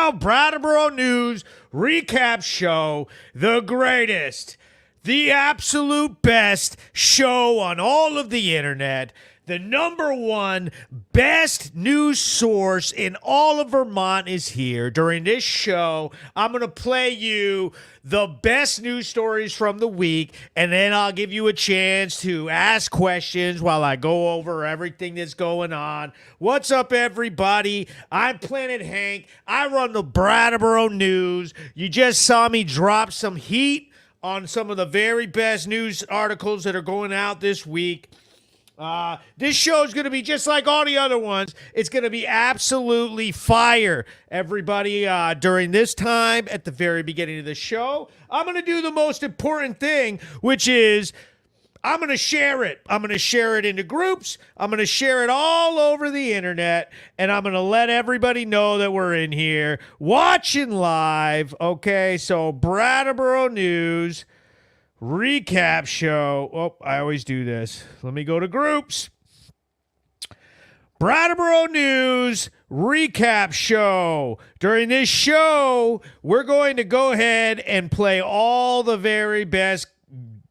now, Brattleboro News Recap Show, the greatest, the absolute best show on all of the internet, the number one best news source in all of Vermont is here. During this show, I'm going to play you the best news stories from the week, and then I'll give you a chance to ask questions while I go over everything that's going on. What's up, everybody? I'm Planet Hank. I run the Brattleboro News. You just saw me drop some heat on some of the very best news articles that are going out this week. This show is going to be just like all the other ones. It's going to be absolutely fire, everybody. During this time, at the very beginning of the show, I'm going to do the most important thing, which is I'm going to share it. I'm going to share it into groups. I'm going to share it all over the internet, and I'm going to let everybody know that we're in here watching live. Okay, so Brattleboro News Recap Show. Oh, I always do this. Let me go to groups. Brattleboro News Recap Show. During this show, we're going to go ahead and play all the very best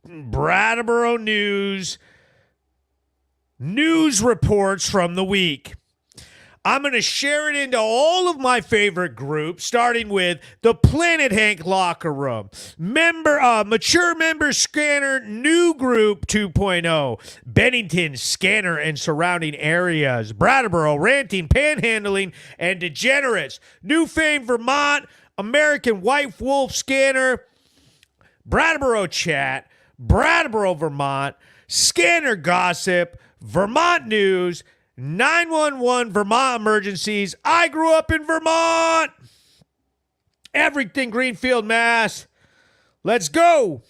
Brattleboro News reports from the week. I'm going to share it into all of my favorite groups, starting with the Planet Hank Locker Room, Mature Member Scanner New Group 2.0, Bennington Scanner and Surrounding Areas, Brattleboro Ranting, Panhandling, and Degenerates, New Fame Vermont, American White Wolf Scanner, Brattleboro Chat, Brattleboro Vermont, Scanner Gossip, Vermont News, 911 Vermont Emergencies. I grew up in Vermont. Everything Greenfield, Mass. Let's go.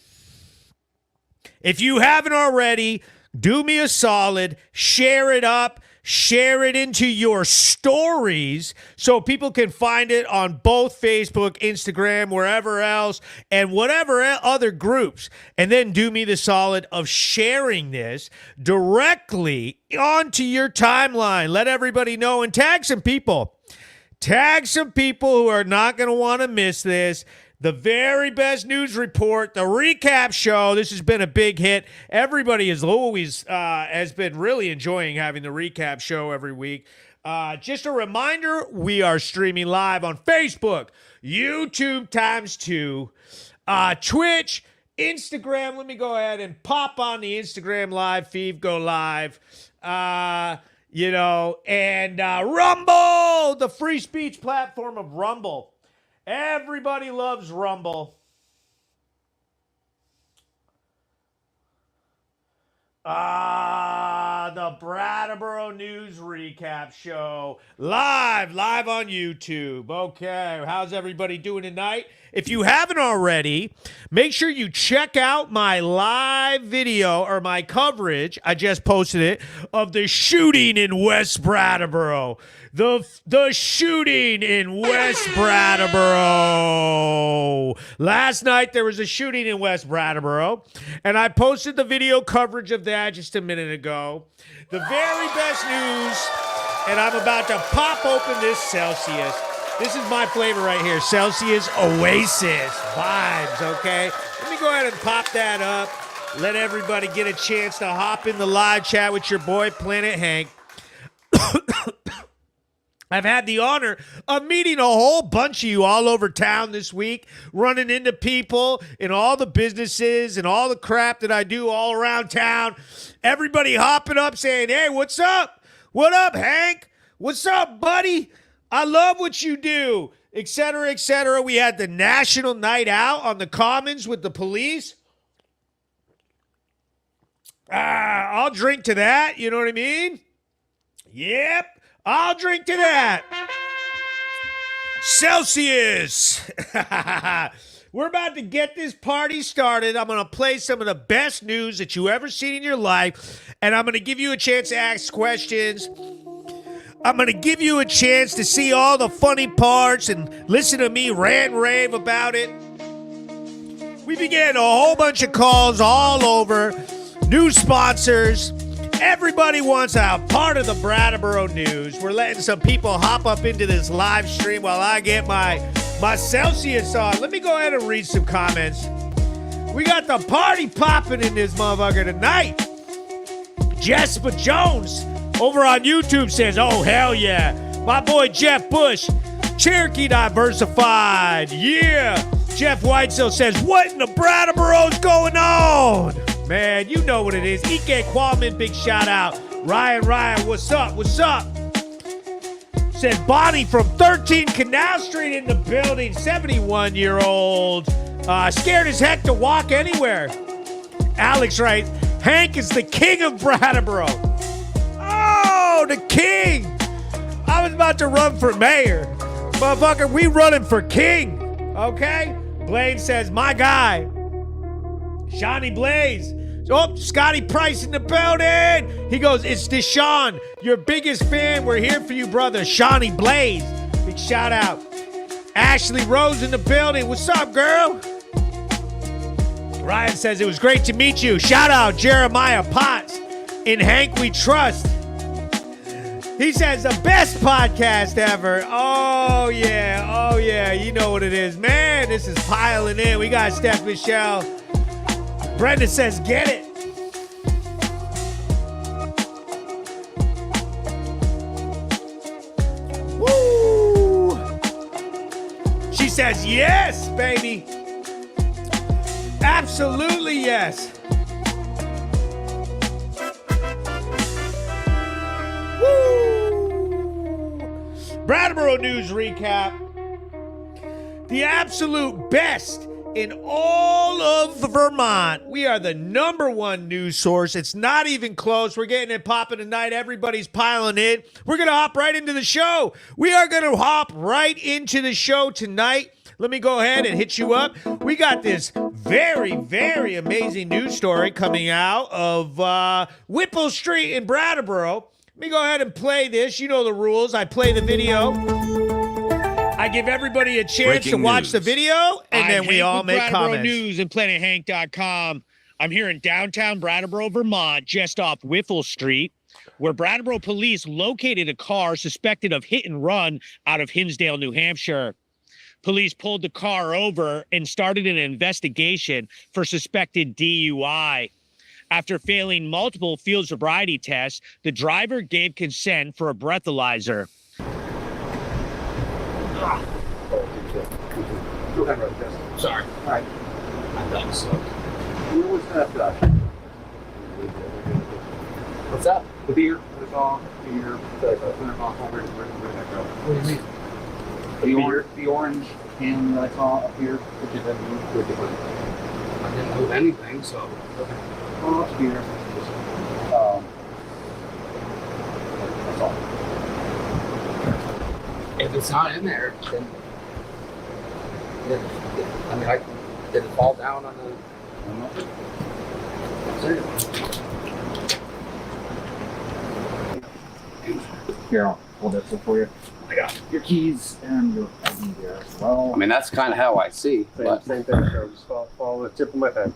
If you haven't already, do me a solid. Share it up. Share it into your stories so people can find it on both Facebook, Instagram, wherever else, and whatever other groups. And then do me the solid of sharing this directly onto your timeline. Let everybody know and tag some people. Tag some people who are not going to want to miss this. The very best news report, the recap show. This has been a big hit. Everybody has always has been really enjoying having the recap show every week. Just a reminder, we are streaming live on Facebook, YouTube ×2, Twitch, Instagram. Let me go ahead and pop on the Instagram live feed, go live. And Rumble, the free speech platform of Rumble. Everybody loves Rumble. The Brattleboro News Recap Show. Live on YouTube. Okay, how's everybody doing tonight? If you haven't already, make sure you check out my live video or my coverage, I just posted it, of the shooting in West Brattleboro. The shooting in West Brattleboro. Last night there was a shooting in West Brattleboro, and I posted the video coverage of that just a minute ago. The very best news, and I'm about to pop open this Celsius. This is my flavor right here, Celsius Oasis Vibes, okay? Let me go ahead and pop that up. Let everybody get a chance to hop in the live chat with your boy, Planet Hank. I've had the honor of meeting a whole bunch of you all over town this week, running into people in all the businesses and all the crap that I do all around town. Everybody hopping up saying, hey, what's up? What up, Hank? What's up, buddy? I love what you do, et cetera, et cetera. We had the National Night Out on the Commons with the police. I'll drink to that, you know what I mean? Yep. I'll drink to that. Celsius. We're about to get this party started. I'm going to play some of the best news that you ever seen in your life, and I'm going to give you a chance to ask questions. I'm going to give you a chance to see all the funny parts and listen to me rant and rave about it. We began a whole bunch of calls all over, new sponsors, Everybody wants a part of the Brattleboro News. We're letting some people hop up into this live stream while I get my Celsius on. Let me go ahead and read some comments. We got the party popping in this motherfucker tonight. Jesper Jones over on YouTube says, oh, hell yeah. My boy Jeff Bush, Cherokee Diversified. Yeah. Jeff Whitesell says, what in the Brattleboro's going on? Man, you know what it is. Ike Qualman, big shout out. Ryan, what's up? What's up? Said Bonnie from 13 Canal Street in the building, 71-year-old. Scared as heck to walk anywhere. Alex writes, Hank is the king of Brattleboro. Oh, the king. I was about to run for mayor. Motherfucker, we running for king. Okay? Blaine says, my guy. Shawnee Blaze. Oh, Scotty Price in the building. He goes, it's Deshaun, your biggest fan. We're here for you, brother. Shawnee Blaze. Big shout out. Ashley Rose in the building. What's up, girl? Ryan says, it was great to meet you. Shout out Jeremiah Potts. In Hank We Trust. He says, the best podcast ever. Oh, yeah. You know what it is. Man, this is piling in. We got Steph Michelle. Brenda says, get it. Woo! She says, yes, baby. Absolutely yes. Woo! Brattleboro News Recap. The absolute best in all of Vermont. We are the #1 news source. It's not even close. We're getting it popping tonight. Everybody's piling in. We're going to hop right into the show. We are going to hop right into the show tonight. Let me go ahead and hit you up. We got this very, very amazing news story coming out of Whipple Street in Brattleboro. Let me go ahead and play this. You know the rules. I play the video. I give everybody a chance to watch the video, and then we all make comments. News and PlanetHank.com. I'm here in downtown Brattleboro, Vermont, just off Whipple Street, where Brattleboro police located a car suspected of hit and run out of Hinsdale, New Hampshire. Police pulled the car over and started an investigation for suspected DUI. After failing multiple field sobriety tests, the driver gave consent for a breathalyzer. Sorry. All right. I'm done. So. What's that? The beer. That's all. Beer. Where did that go? What do you mean? The orange can that I saw up here. Which is that move? I didn't move anything, so. Okay. Well, it's beer. That's all. If it's not in there, then. I mean, did it fall down on the... Here, I'll hold this for you. I got your keys and your ID there as well. I mean, that's kind of how I see. Same thing, so just follow the tip of my pen.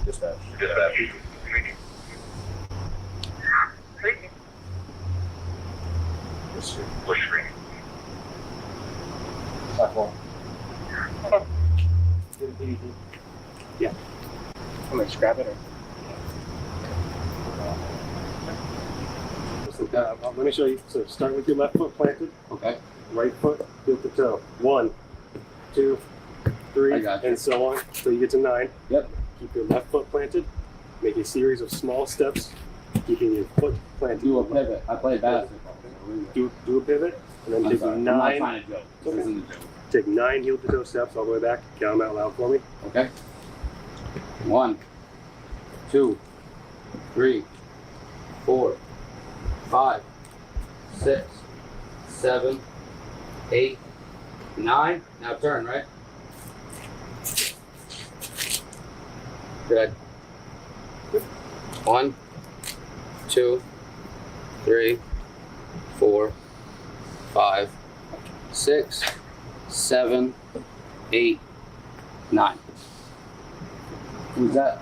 Dispatch. Bush Street. Platform. Yeah. I'm gonna scrap it or. Let me show you. So start with your left foot planted. Okay. Right foot, heel to toe. 1, 2, 3, and so on. So you get to 9. Yep. Keep your left foot planted. Make a series of small steps, keeping your foot planted. Do a pivot. I play basketball. Do a pivot, and then take 9. I'm not trying to joke. This isn't a joke. Take 9 heel to toe steps all the way back. Count them out loud for me. Okay. 1, 2, 3, 4, 5, 6, 7, 8, 9. Now turn, right? Good. 1, 2, 3, 4, 5, 6, 7, 8, 9. Who's that?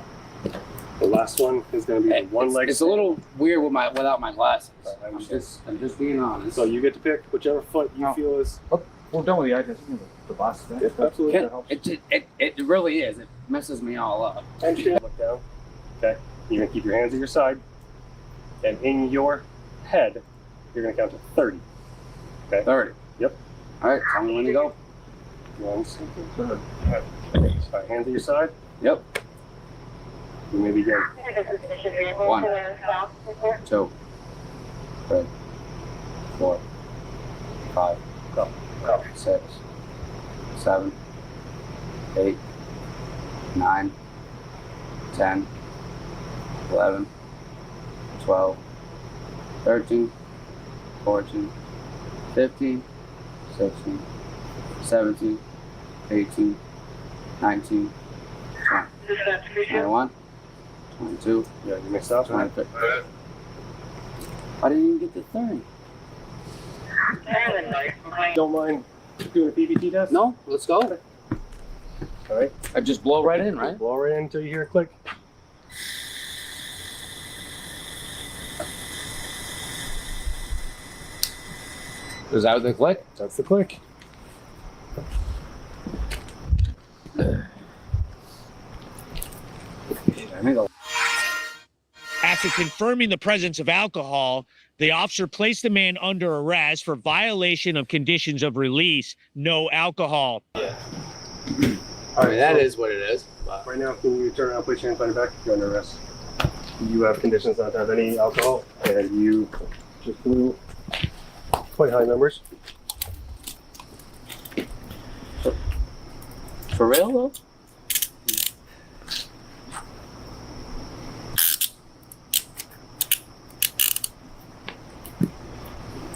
The last one is going to be one leg. It's a little weird without my glasses. I'm just being honest. So you get to pick whichever foot you feel is. Oh, we're done with the items. The glasses. Yep, absolutely. That helps. It really is. It messes me all up. And look down. Okay. You're going to keep your hands at your side. And in your head, you're going to count to 30. Okay? 30. Yep. All right. Tell me when to go. 1 second. All right. Hands at your side. Yep. You may begin. 1, 2, 3, 4, 5, 6, 7, 8, 9, 10, 11, 12, 13, 14, 15, 16, 17, 18, 19, 20, 21, 22. Yeah, you mixed up. 23. I didn't even get to 30. Don't mind doing a PVT test? No, let's go. All right. I just blow right in, right? Blow right in until you hear a click. Is that the click? That's the click. After confirming the presence of alcohol, the officer placed the man under arrest for violation of conditions of release, no alcohol. Yeah. All right, that is what it is. But right now, can you turn around, put your hands on your back? You're under arrest. You have conditions not to have any alcohol, and you just blew quite high numbers. For real, though?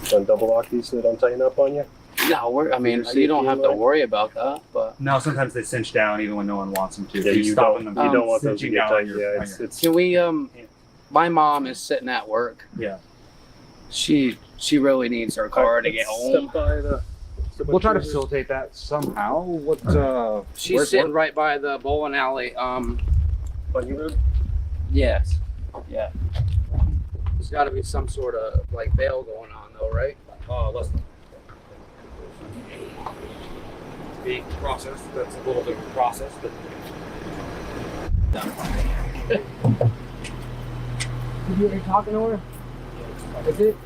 Done double lock these so they don't tighten up on you? No, I mean, you don't have to worry about that, but... No, sometimes they cinch down even when no one wants them to. Yeah, you don't want those to get tight. Yeah, it's... Can we, my mom is sitting at work. Yeah. She really needs her car to get home. We'll try to facilitate that somehow. She's sitting right by the bowling alley. Bunny Road? Yes. Yeah. There's got to be some sort of like bail going on, though, right? Listen. The process. That's a little bit of a process, but. Are you talking to her? Is it?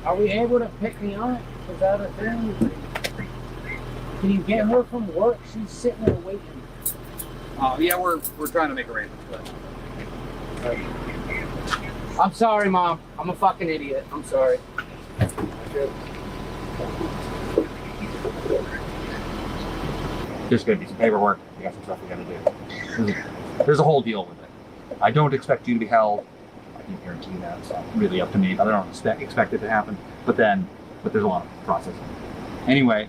Are we able to pick me up? Is that a thing? Can you get her from work? She's sitting there waiting. Yeah, we're trying to make arrangements for that. I'm sorry, Mom. I'm a fucking idiot. I'm sorry. There's going to be some paperwork. We got some stuff we got to do. There's a whole deal with it. I don't expect you to be held. I can guarantee you that. It's not really up to me. I don't expect it to happen. But there's a lot of processing. Anyway,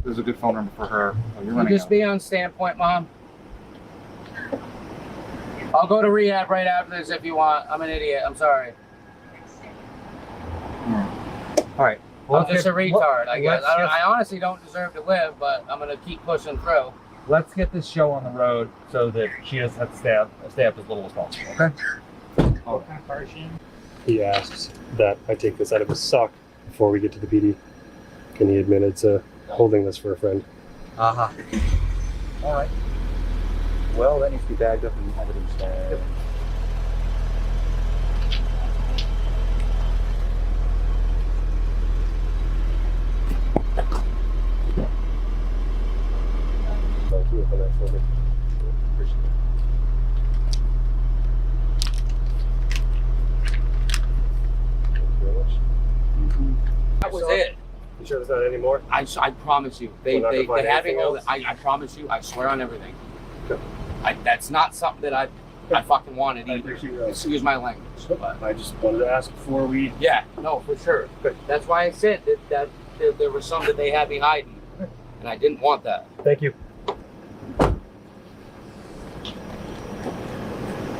there's a good phone number for her. Oh, you're running just out. Be on standpoint, Mom. I'll go to rehab right after this if you want. I'm an idiot. I'm sorry. All right. Well, I'm just a retard, I guess. I honestly don't deserve to live, but I'm going to keep pushing through. Let's get this show on the road so that she doesn't have to stay up as little as possible, okay? Okay. He asks that I take this out of his sock before we get to the PD. Can he admit it's holding this for a friend? Uh-huh. All right. Well, that needs to be bagged up and evidence. Yep. Thank you for that for me. Appreciate it. Thank you very much. That was it. You sure there's not any more? I promise you. They had me hold it. I promise you. I swear on everything. Okay. That's not something that I fucking wanted either. Excuse my language. But I just wanted to ask before we... Yeah, no, for sure. That's why I said that there was some that they had me hiding. And I didn't want that. Thank you.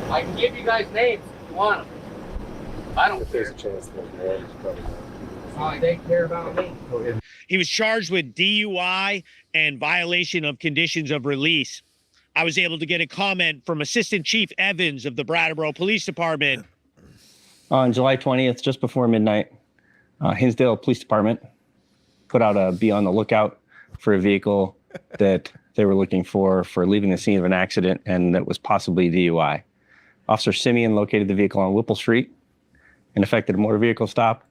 I can give you guys names if you want them. I don't If care. there's a chance there's more, it's probably not. They care about me. He was charged with DUI and violation of conditions of release. I was able to get a comment from Assistant Chief Evans of the Brattleboro Police Department. On July 20th, just before midnight, Hinsdale Police Department put out a be on the lookout for a vehicle that they were looking for leaving the scene of an accident, and that was possibly DUI. Officer Simeon located the vehicle on Whipple Street and effected a motor vehicle stop.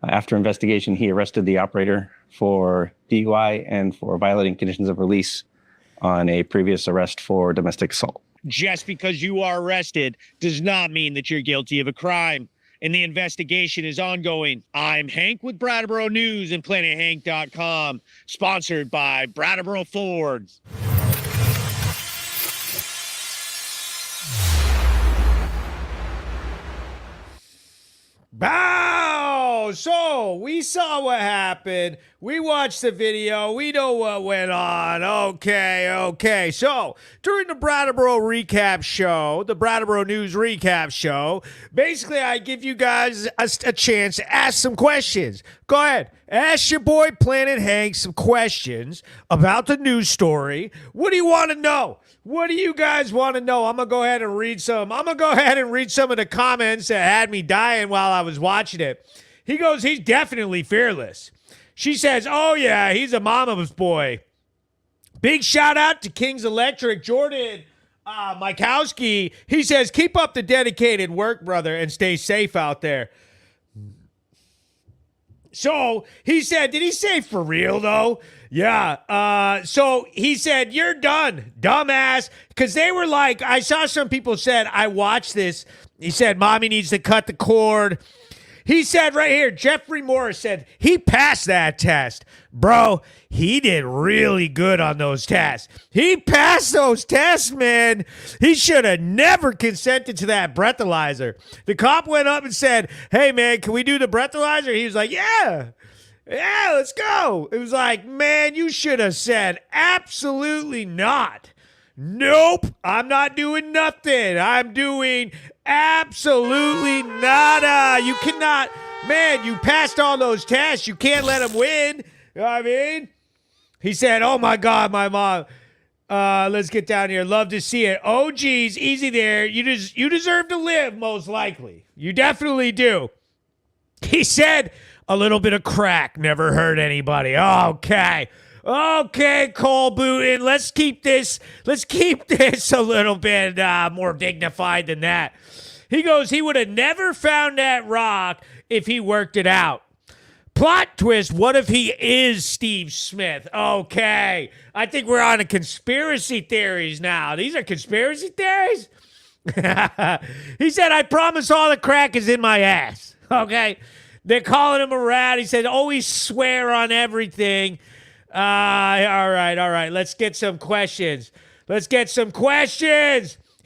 After investigation, he arrested the operator for DUI and for violating conditions of release on a previous arrest for domestic assault. Just because you are arrested does not mean that you're guilty of a crime, and the investigation is ongoing. I'm Hank with Brattleboro News and PlanetHank.com, sponsored by Brattleboro Ford. Bow! So, we saw what happened. We watched the video. We know what went on. Okay. So, during the Brattleboro Recap Show, the Brattleboro News Recap Show, basically I give you guys a chance to ask some questions. Go ahead. Ask your boy Planet Hank some questions about the news story. What do you want to know? What do you guys want to know? I'm going to go ahead and read some. I'm going to go ahead and read some of the comments that had me dying while I was watching it. He goes, he's definitely fearless. She says, oh, yeah, he's a mama's boy. Big shout out to King's Electric. Jordan Mikowski, he says, keep up the dedicated work, brother, and stay safe out there. So he said, did he say for real, though? Yeah. So he said, you're done, dumbass. Because they were like, I saw some people said, I watched this. He said, mommy needs to cut the cord. He said right here, Jeffrey Morris said, he passed that test. Bro, he did really good on those tests. He passed those tests, man. He should have never consented to that breathalyzer. The cop went up and said, hey, man, can we do the breathalyzer? He was like, yeah, let's go. It was like, man, you should have said absolutely not. Nope, I'm not doing nothing. I'm doing absolutely nada. You cannot, man, you passed all those tests. You can't let him win. You know what I mean? He said, oh my God, my mom. Let's get down here. Love to see it. Oh, geez, easy there. You deserve to live, most likely. You definitely do. He said, a little bit of crack never hurt anybody. Okay, Cole Booten, let's keep this a little bit more dignified than that. He goes, he would have never found that rock if he worked it out. Plot twist, what if he is Steve Smith? Okay, I think we're on a conspiracy theories now. These are conspiracy theories? He said, I promise all the crack is in my ass. Okay, they're calling him a rat. He said, always swear on everything. All right. Let's get some questions. He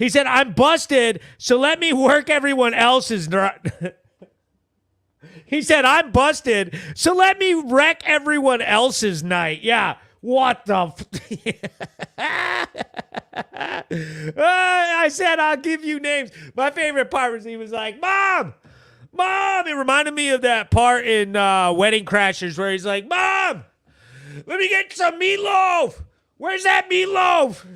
said, I'm busted, so let me work everyone else's. He said, I'm busted, so let me wreck everyone else's night. Yeah, what the? I said, I'll give you names. My favorite part was he was like, Mom. It reminded me of that part in Wedding Crashers where he's like, Mom. Let me get some meatloaf. Where's that meatloaf?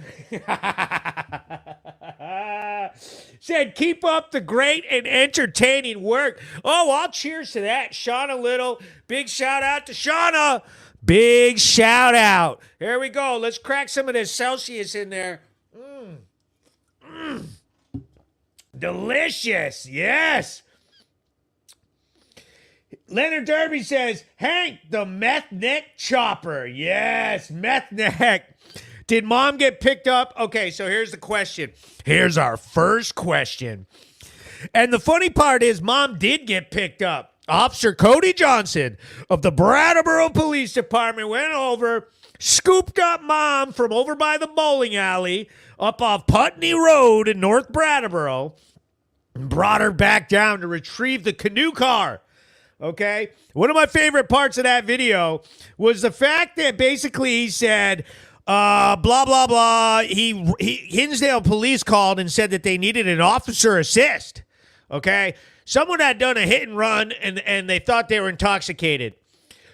Said, keep up the great and entertaining work. Oh, I'll cheers to that. Shauna Little. Big shout out to Shauna. Big shout out. Here we go. Let's crack some of this Celsius in there. Delicious. Yes. Leonard Derby says, Hank, the meth neck chopper. Yes, meth neck. Did mom get picked up? Okay, so here's the question. Here's our first question. And the funny part is mom did get picked up. Officer Cody Johnson of the Brattleboro Police Department went over, scooped up mom from over by the bowling alley up off Putney Road in North Brattleboro and brought her back down to retrieve the canoe car. Okay? One of my favorite parts of that video was the fact that basically he said, blah, blah, blah. Hinsdale police called and said that they needed an officer assist. Okay? Someone had done a hit and run and they thought they were intoxicated.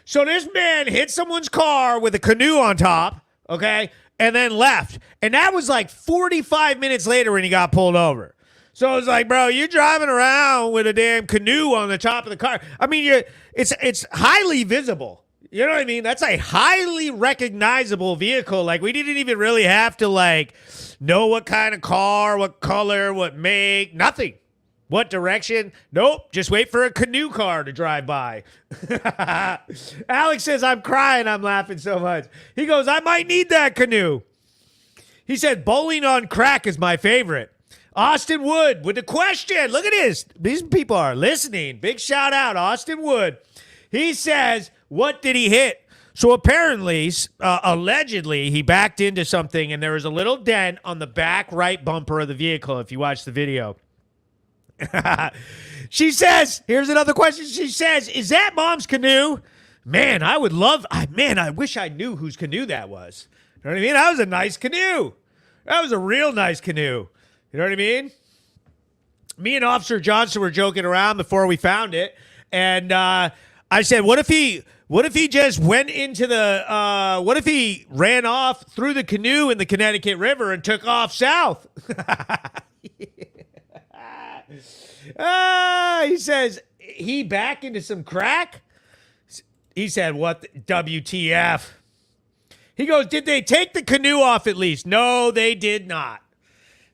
So this man hit someone's car with a canoe on top, okay? and then left. And that was like 45 minutes later when he got pulled over. So it's like, bro, you're driving around with a damn canoe on the top of the car. I mean, it's highly visible. You know what I mean? That's a highly recognizable vehicle. Like, we didn't even really have to, like, know what kind of car, what color, what make, nothing. What direction? Nope. Just wait for a canoe car to drive by. Alex says, I'm crying. I'm laughing so much. He goes, I might need that canoe. He said, bowling on crack is my favorite. Austin Wood with the question. Look at this. These people are listening. Big shout out, Austin Wood. He says, what did he hit? So apparently, allegedly, he backed into something and there was a little dent on the back right bumper of the vehicle if you watch the video. She says, here's another question. She says, is that Mom's canoe? Man, I wish I knew whose canoe that was. You know what I mean? That was a nice canoe. That was a real nice canoe. You know what I mean? Me and Officer Johnson were joking around before we found it. And I said, what if he just went into what if he ran off through the canoe in the Connecticut River and took off south? He says, he back into some crack? He said, what the WTF? He goes, did they take the canoe off at least? No, they did not.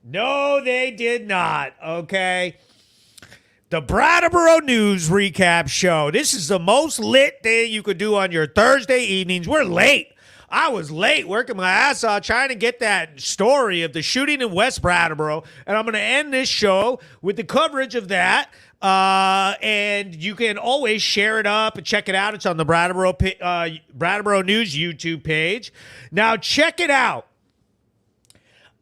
No, they did not. Okay. The Brattleboro News Recap Show. This is the most lit thing you could do on your Thursday evenings. We're late. I was late working my ass off trying to get that story of the shooting in West Brattleboro. And I'm going to end this show with the coverage of that. And you can always share it up and check it out. It's on the Brattleboro News YouTube page. Now, check it out.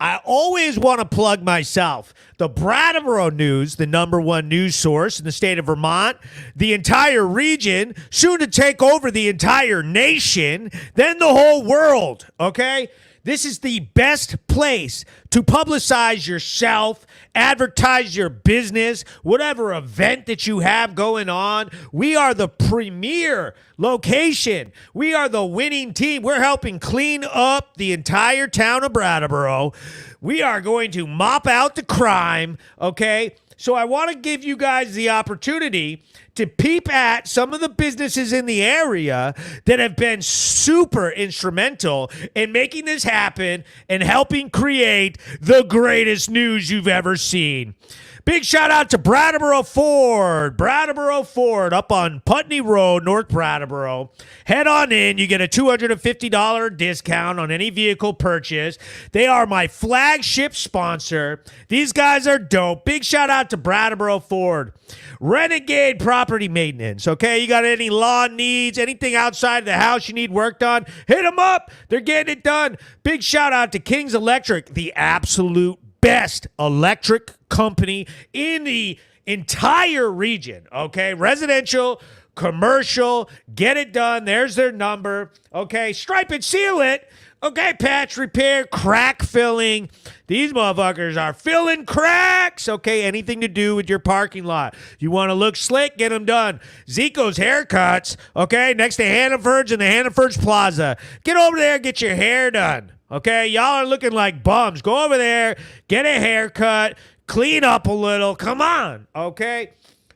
I always want to plug myself. The Brattleboro News, the #1 news source in the state of Vermont, the entire region, soon to take over the entire nation, then the whole world, okay? This is the best place to publicize yourself, advertise your business, whatever event that you have going on. We are the premier location. We are the winning team. We're helping clean up the entire town of Brattleboro. We are going to mop out the crime, okay? So I want to give you guys the opportunity to peep at some of the businesses in the area that have been super instrumental in making this happen and helping create the greatest news you've ever seen. Big shout out to Brattleboro Ford. Brattleboro Ford up on Putney Road, North Brattleboro. Head on in. You get a $250 discount on any vehicle purchase. They are my flagship sponsor. These guys are dope. Big shout out to Brattleboro Ford. Renegade Property Maintenance. Okay, you got any lawn needs, anything outside of the house you need worked on, hit them up. They're getting it done. Big shout out to King's Electric, the absolute best electric company in the entire region, okay? Residential, commercial, get it done. There's their number, okay? Stripe and seal it, okay? Patch, repair, crack filling. These motherfuckers are filling cracks, okay? Anything to do with your parking lot. You want to look slick, get them done. Zico's Haircuts, okay? Next to Hannaford's and the Hannaford's Plaza. Get over there, get your hair done. Okay, y'all are looking like bums. Go over there, get a haircut, clean up a little. Come on, okay?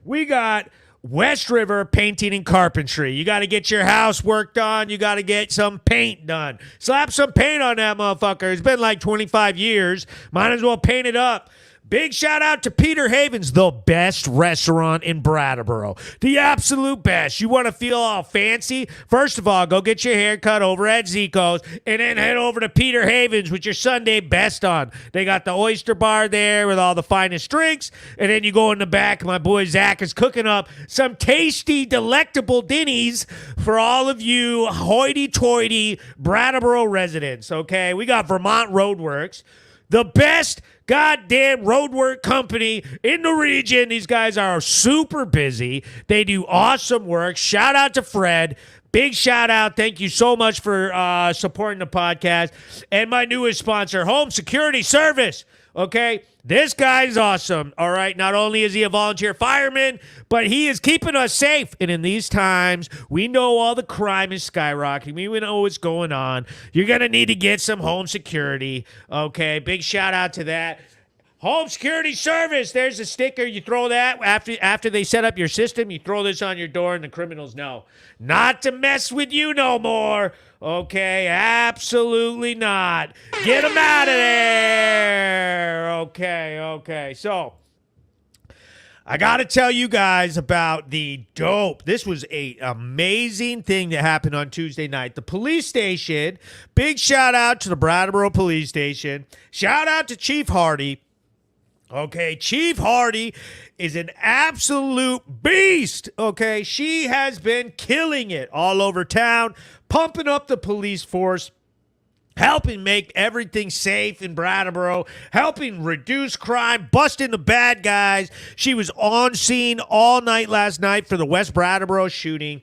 We got West River Painting and Carpentry. You got to get your house worked on. You got to get some paint done. Slap some paint on that motherfucker. It's been like 25 years. Might as well paint it up. Big shout out to Peter Haven's, the best restaurant in Brattleboro. The absolute best. You want to feel all fancy? First of all, go get your hair cut over at Zico's and then head over to Peter Haven's with your Sunday best on. They got the oyster bar there with all the finest drinks. And then you go in the back. My boy Zach is cooking up some tasty, delectable dinnies for all of you hoity-toity Brattleboro residents, okay? We got Vermont Roadworks, the best goddamn roadwork company in the region. These guys are super busy. They do awesome work. Shout out to Fred. Big shout out. Thank you so much for supporting the podcast. And my newest sponsor, Home Security Service. Okay, this guy's awesome. All right, not only is he a volunteer fireman, but he is keeping us safe. And in these times, we know all the crime is skyrocketing. We know what's going on. You're going to need to get some home security. Okay, big shout out to that. Home Security Service. There's a sticker. You throw that after they set up your system. You throw this on your door, and the criminals know not to mess with you no more. Okay, absolutely not. Get them out of there. Okay. So I got to tell you guys about the dope. This was an amazing thing that happened on Tuesday night. The police station. Big shout out to the Brattleboro Police Station. Shout out to Chief Hardy. Okay, Chief Hardy is an absolute beast, okay? She has been killing it all over town, pumping up the police force, helping make everything safe in Brattleboro, helping reduce crime, busting the bad guys. She was on scene all night last night for the West Brattleboro shooting.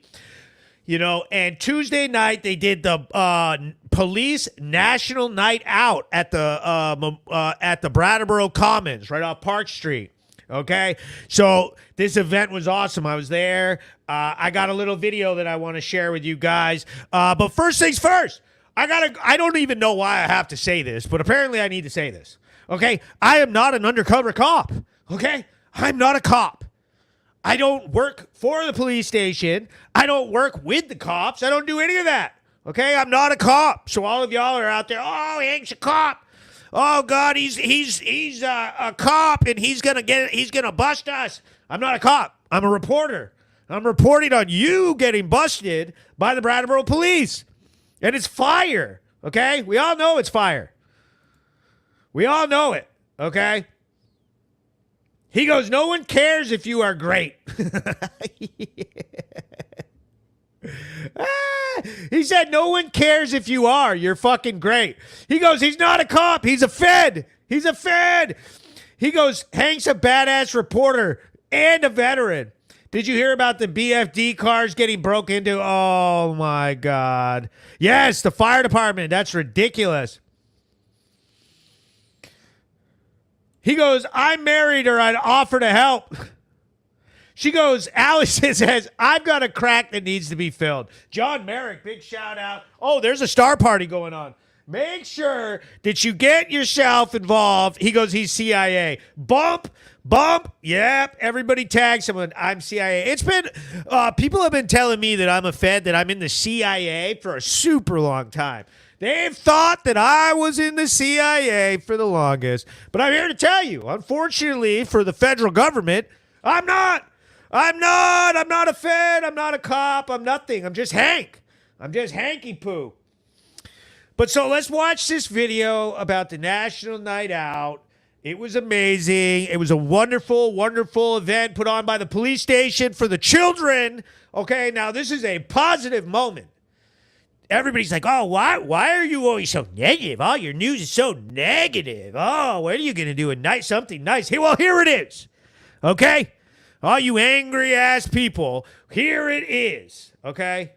You know, and Tuesday night they did the police national night out at the Brattleboro Commons right off Park Street. Okay, so this event was awesome. I was there. I got a little video that I want to share with you guys. But first things first, I don't even know why I have to say this, but apparently I need to say this. Okay, I am not an undercover cop. Okay, I'm not a cop. I don't work for the police station. I don't work with the cops. I don't do any of that. Okay, I'm not a cop. So all of y'all are out there. Oh, Hank's a cop. Oh God, he's a cop and he's gonna bust us. I'm not a cop. I'm a reporter. I'm reporting on you getting busted by the Brattleboro police, and it's fire. Okay, we all know it's fire. We all know it. Okay. He goes, no one cares if you are great. He said, no one cares if you are. You're fucking great. He goes, he's not a cop. He's a Fed. He's a Fed. He goes, Hank's a badass reporter and a veteran. Did you hear about the BFD cars getting broke into? Oh, my God. Yes, the fire department. That's ridiculous. He goes, I'm married or I'd offer to help. She goes, Allison says, I've got a crack that needs to be filled. John Merrick, big shout out. Oh, there's a star party going on. Make sure that you get yourself involved. He goes, he's CIA. Bump. Yep. Everybody tag someone. I'm CIA. It's been, people have been telling me that I'm a Fed, that I'm in the CIA for a super long time. They've thought that I was in the CIA for the longest. But I'm here to tell you, unfortunately for the federal government, I'm not a Fed. I'm not a cop. I'm nothing. I'm just Hank. I'm just Hanky Poo. But so let's watch this video about the National Night Out. It was amazing. It was a wonderful, wonderful event put on by the police station for the children. Okay, now this is a positive moment. Everybody's like, oh, why are you always so negative? Oh, your news is so negative. Oh, when are you going to do something nice? Well, here it is. Okay? All you angry ass people, here it is. Okay?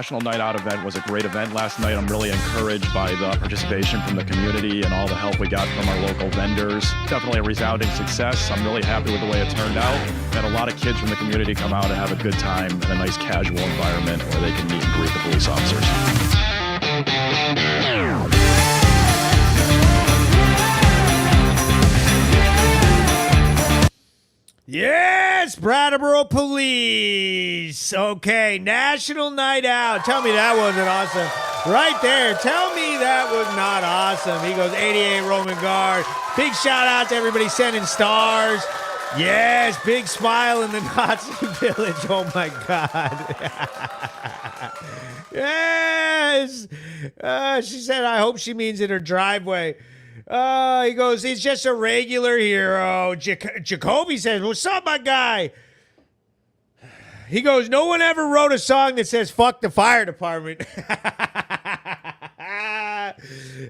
National Night Out event was a great event last night. I'm really encouraged by the participation from the community and all the help we got from our local vendors. Definitely a resounding success. I'm really happy with the way it turned out. Had a lot of kids from the community come out and have a good time in a nice casual environment where they can meet and greet the police officers. Yes, Brattleboro Police. Okay, National Night Out. Tell me that wasn't awesome. Right there. Tell me that was not awesome. He goes 88 Roman Guard. Big shout out to everybody sending stars. Yes, big smile in the Nazi village. Oh my God. Yes. She said, I hope she means in her driveway. He goes, he's just a regular hero. Jacoby says, what's up, my guy? He goes, no one ever wrote a song that says, fuck the fire department.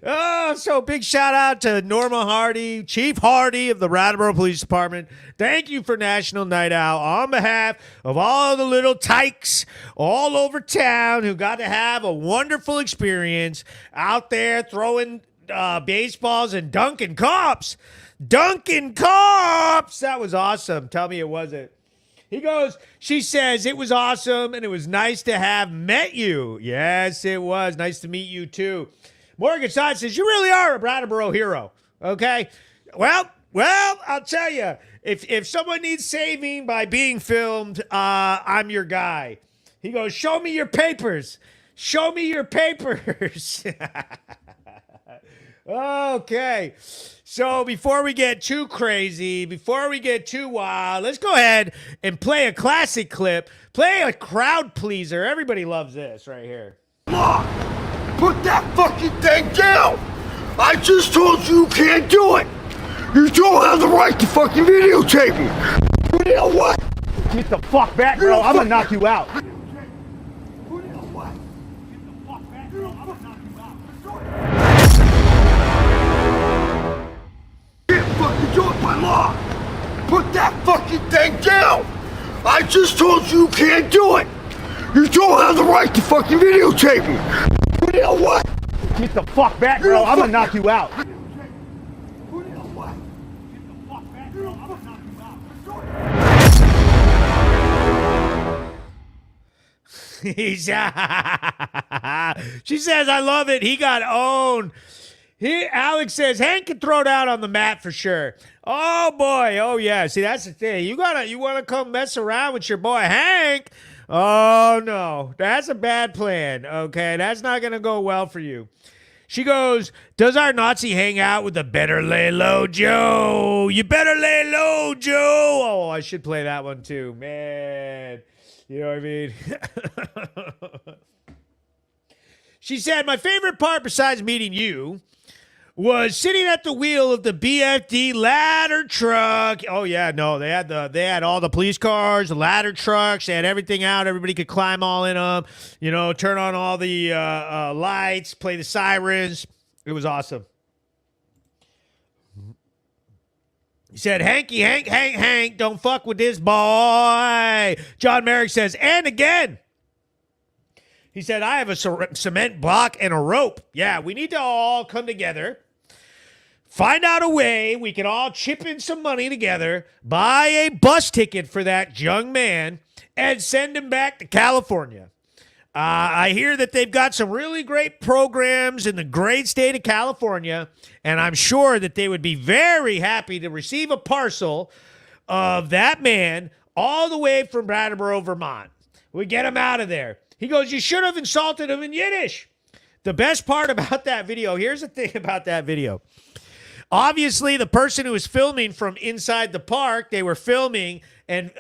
Oh, so big shout out to Norma Hardy, Chief Hardy of the Brattleboro Police Department. Thank you for National Night Out on behalf of all the little tykes all over town who got to have a wonderful experience out there throwing baseballs and dunking cops. Dunking cops! That was awesome. Tell me it wasn't. He goes, she says, it was awesome and it was nice to have met you. Yes, it was. Nice to meet you too. Morgan Side says, you really are a Brattleboro hero. Okay? Well, I'll tell you, if someone needs saving by being filmed, I'm your guy. He goes, show me your papers. Show me your papers. Okay, so before we get too crazy, before we get too wild, let's go ahead and play a classic clip. Play a crowd pleaser. Everybody loves this right here. Put that fucking thing down! I just told you can't do it! You don't have the right to fucking videotape me! You know what? Get the fuck back, bro. I'm gonna knock you out. Fucking do it by law! Put that fucking thing down! I just told you can't do it! You don't have the right to fucking videotape me! You know what? Get the fuck back, bro. I'm gonna knock you out. She says, I love it. He got owned. Alex says, Hank can throw down on the mat for sure. Oh, boy. Oh, yeah. See, that's the thing. You want to come mess around with your boy Hank? Oh, no. That's a bad plan, okay? That's not going to go well for you. She goes, does our Nazi hang out with the better lay low Joe? You better lay low, Joe. Oh, I should play that one, too. Man. You know what I mean? She said, my favorite part besides meeting you was sitting at the wheel of the BFD ladder truck. Oh yeah, no, they had all the police cars, the ladder trucks, they had everything out. Everybody could climb all in them. You know, turn on all the lights, play the sirens. It was awesome. He said, Hank, don't fuck with this boy. John Merrick says, and again. He said, I have a cement block and a rope. Yeah, we need to all come together, find out a way we can all chip in some money together, buy a bus ticket for that young man, and send him back to California. I hear that they've got some really great programs in the great state of California, and I'm sure that they would be very happy to receive a parcel of that man all the way from Brattleboro, Vermont. We get him out of there. He goes, you should have insulted him in Yiddish. The best part about that video, here's the thing about that video. Obviously, the person who was filming from inside the park, they were filming and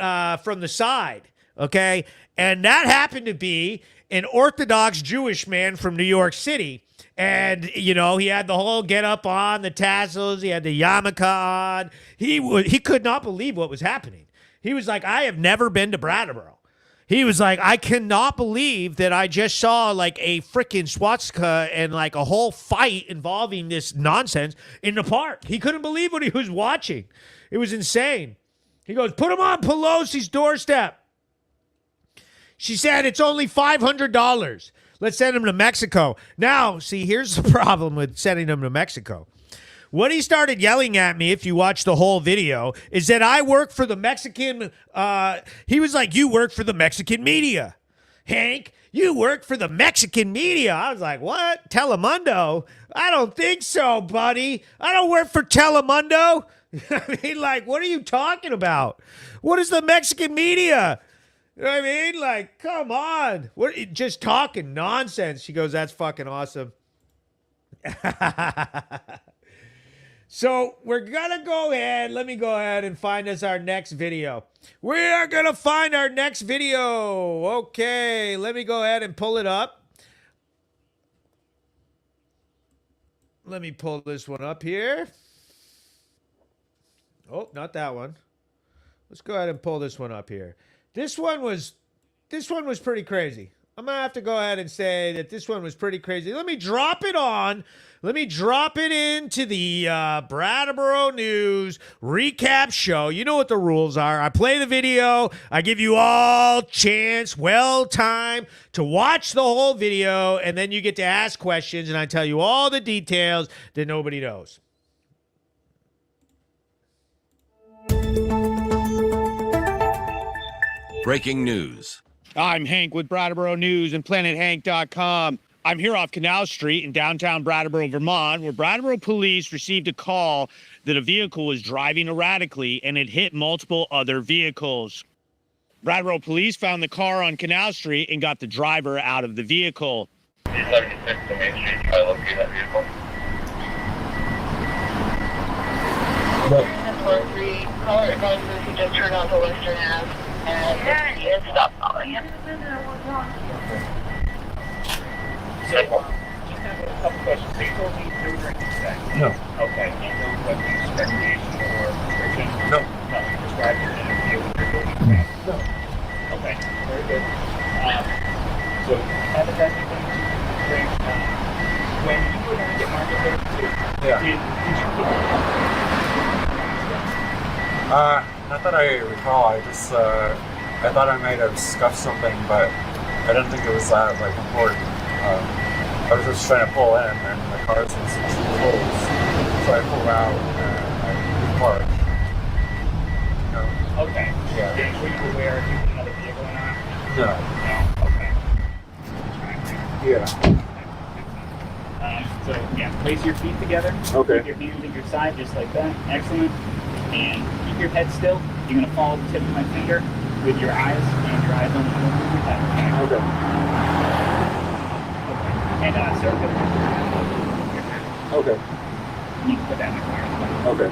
from the side, okay? And that happened to be an Orthodox Jewish man from New York City. And, you know, he had the whole get up on, the tassels, he had the yarmulke on. He could not believe what was happening. He was like, I have never been to Brattleboro. He was like, I cannot believe that I just saw like a freaking swastika and like a whole fight involving this nonsense in the park. He couldn't believe what he was watching. It was insane. He goes, put him on Pelosi's doorstep. She said it's only $500. Let's send him to Mexico. Now, see, here's the problem with sending him to Mexico. What he started yelling at me, if you watch the whole video, is that I work for the Mexican, he was like, you work for the Mexican media. Hank, you work for the Mexican media. I was like, what? Telemundo? I don't think so, buddy. I don't work for Telemundo. I mean, like, what are you talking about? What is the Mexican media? You know what I mean? Like, come on. What? Just talking nonsense. She goes, that's fucking awesome. So we're going to go ahead. Let me go ahead and find us our next video. We are going to find our next video. Okay, let me go ahead and pull it up. Let me pull this one up here. Oh, not that one. Let's go ahead and pull this one up here. This one was pretty crazy. I'm going to have to go ahead and say that this one was pretty crazy. Let me drop it on. Let me drop it into the Brattleboro News Recap Show. You know what the rules are. I play the video. I give you all chance, time to watch the whole video, and then you get to ask questions, and I tell you all the details that nobody knows. Breaking news. I'm Hank with Brattleboro News and PlanetHank.com. I'm here off Canal Street in downtown Brattleboro, Vermont, where Brattleboro police received a call that a vehicle was driving erratically and it hit multiple other vehicles. Brattleboro police found the car on Canal Street and got the driver out of the vehicle. 76 to Main Street, try to locate that vehicle. Caller advises he just turned onto Western Ave and he has stopped following him. So, just have a couple questions. So you told me you were drinking today? No. Okay. And no weapons, recreation, or restriction? No. Nothing prescribed in an interview with your building today? No. Okay. Very good. So, haven't had anything to drink. When you were going to get Market 32, did you get not that I recall. I just, I thought I might have scuffed something, but I didn't think it was that, like, important. I was just trying to pull in, and the car was closed, so I pulled out and I parked. You know? Okay. Yeah. Were you aware if you had another vehicle or not? No. No? Okay. Yeah. So, yeah, place your feet together. Okay. Keep your hands at your side, just like that. Excellent. And keep your head still. You're going to follow the tip of my finger with your eyes, and your eyes only move with your head. Okay. And circle. Okay. You can put that in the car. Okay.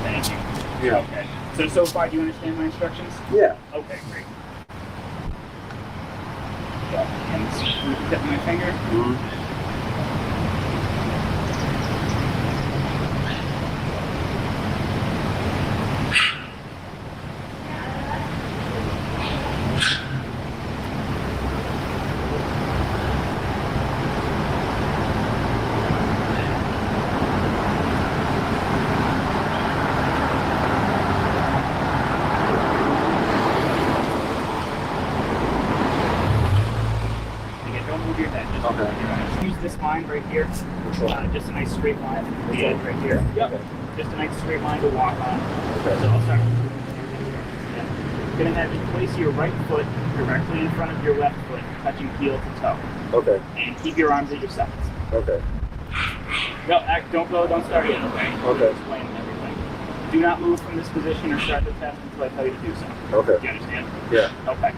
Thank you. Yeah. Okay. So far, do you understand my instructions? Yeah. Okay, great. So, and with the tip of my finger. Mm-hmm. Use this line right here. Just a nice straight line. The edge right here. Yep. Just a nice straight line to walk on. Okay. So I'll start. You're going to have you place your right foot directly in front of your left foot, touching heel to toe. Okay. And keep your arms at your sides. Okay. No, don't go, don't start yet, okay? Okay. Explain everything. Do not move from this position or start the test until I tell you to do so. Okay. Do you understand? Yeah. Okay.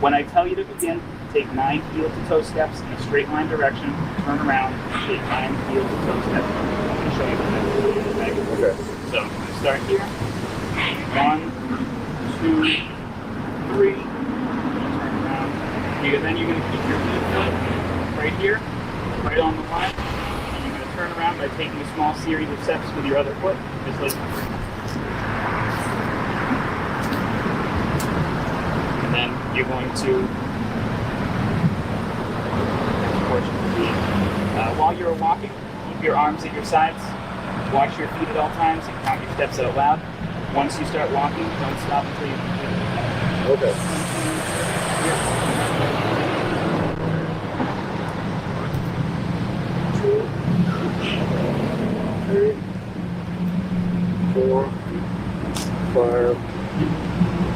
When I tell you to begin, take 9 heel-to-toe steps in a straight line direction, turn around, and take 9 heel-to-toe steps. I'm going to show you what that is, okay? Okay. So, I'm going to start here. 1, 2, 3. Turn around. Then you're going to keep your foot right here, right on the line. And you're going to turn around by taking a small series of steps with your other foot, just like and then you're going to while you're walking, keep your arms at your sides, watch your feet at all times, and count your steps out loud. Once you start walking, don't stop until you complete the Okay. 2, 3, 4, 5,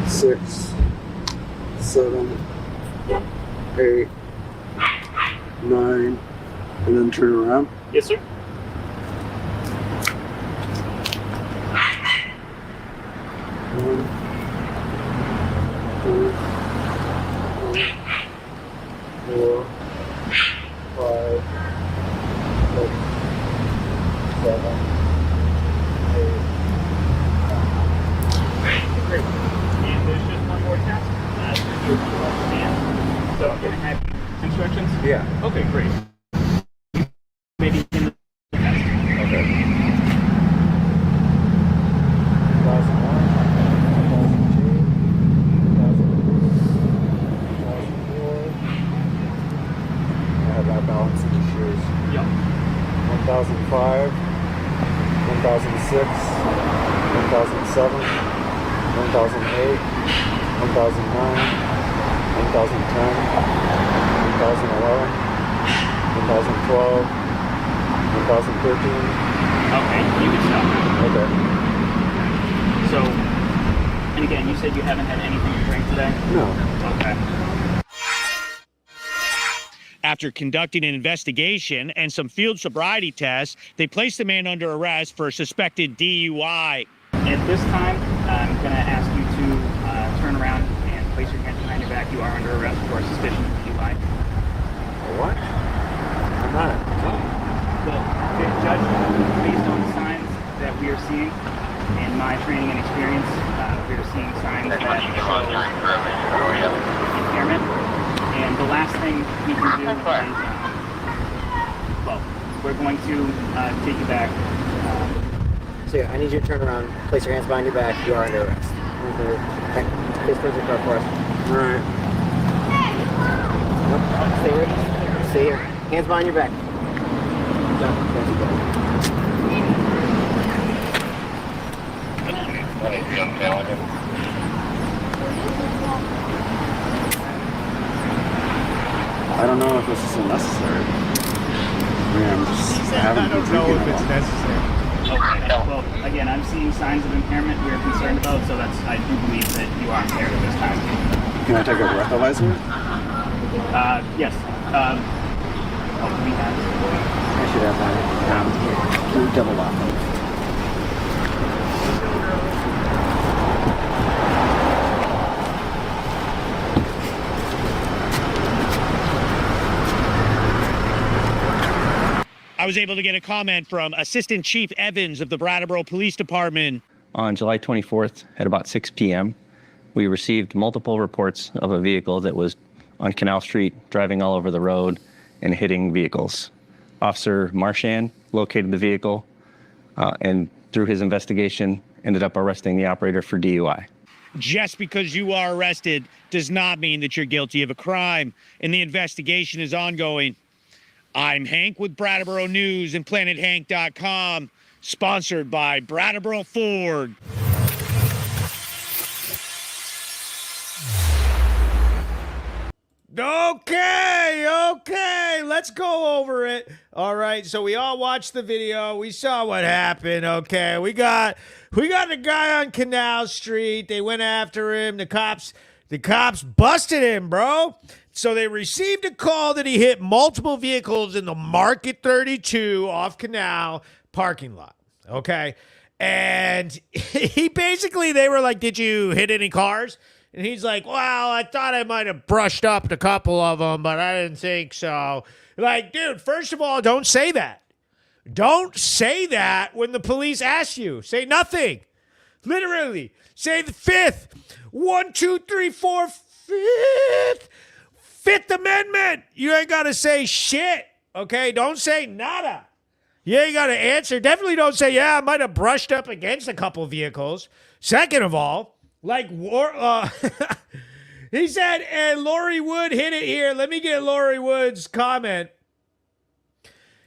6, 7, 8, 9, and then turn around. Yes, sir. 1, 2, 3, 4, 5, 6, 7, 8. Great. And there's just one more test. You understand. So I'm going to have instructions? Yeah. Okay, great. Maybe in the test. Okay. 2001, 2002, 2004. I have that balance in the shoes. Yep. 1005, 1006, 1007, 1008, 1009, 1010, 1011, 2012, 2013. Okay, you can stop now. Okay. So, and again, you said you haven't had anything to drink today? No. Okay. After conducting an investigation and some field sobriety tests, they placed the man under arrest for a suspected DUI. At this time, I'm going to ask you to turn around and place your hands behind your back. You are under arrest for suspicion of DUI. What? I'm not. Well, Judge, based on the signs that we are seeing, in my training and experience, we are seeing signs that show impairment. And the last thing we can do is, well, we're going to take you back. So yeah, I need you to turn around, place your hands behind your back. You are under arrest. Okay. Please close your car for us. All right. Nope. Stay here. Stay here. Hands behind your back. I don't know if this is necessary. I don't know if it's necessary. Okay. Well, again, I'm seeing signs of impairment we are concerned about, so I do believe that you are impaired at this time. Can I take a breathalyzer? Yes. Do we have? I should have that. Can we double lock them? I was able to get a comment from Assistant Chief Evans of the Brattleboro Police Department. On July 24th at about 6 p.m., we received multiple reports of a vehicle that was on Canal Street driving all over the road and hitting vehicles. Officer Marchand located the vehicle and through his investigation ended up arresting the operator for DUI. Just because you are arrested does not mean that you're guilty of a crime, and the investigation is ongoing. I'm Hank with Brattleboro News and PlanetHank.com, sponsored by Brattleboro Ford. Okay, let's go over it. All right, so we all watched the video. We saw what happened. Okay, we got the guy on Canal Street. They went after him. The cops busted him, bro. So they received a call that he hit multiple vehicles in the Market 32 off Canal parking lot. Okay, and they were like, "Did you hit any cars?" And he's like, "Well, I thought I might have brushed up a couple of them, but I didn't think so." Like, dude, first of all, don't say that. Don't say that when the police ask you. Say nothing. Literally. Say the fifth. 1, 2, 3, 4, fifth. Fifth Amendment. You ain't got to say shit. Okay? Don't say nada. You ain't got to answer. Definitely don't say, "Yeah, I might have brushed up against a couple vehicles." Second of all, he said, and Lori Wood hit it here. Let me get Lori Wood's comment.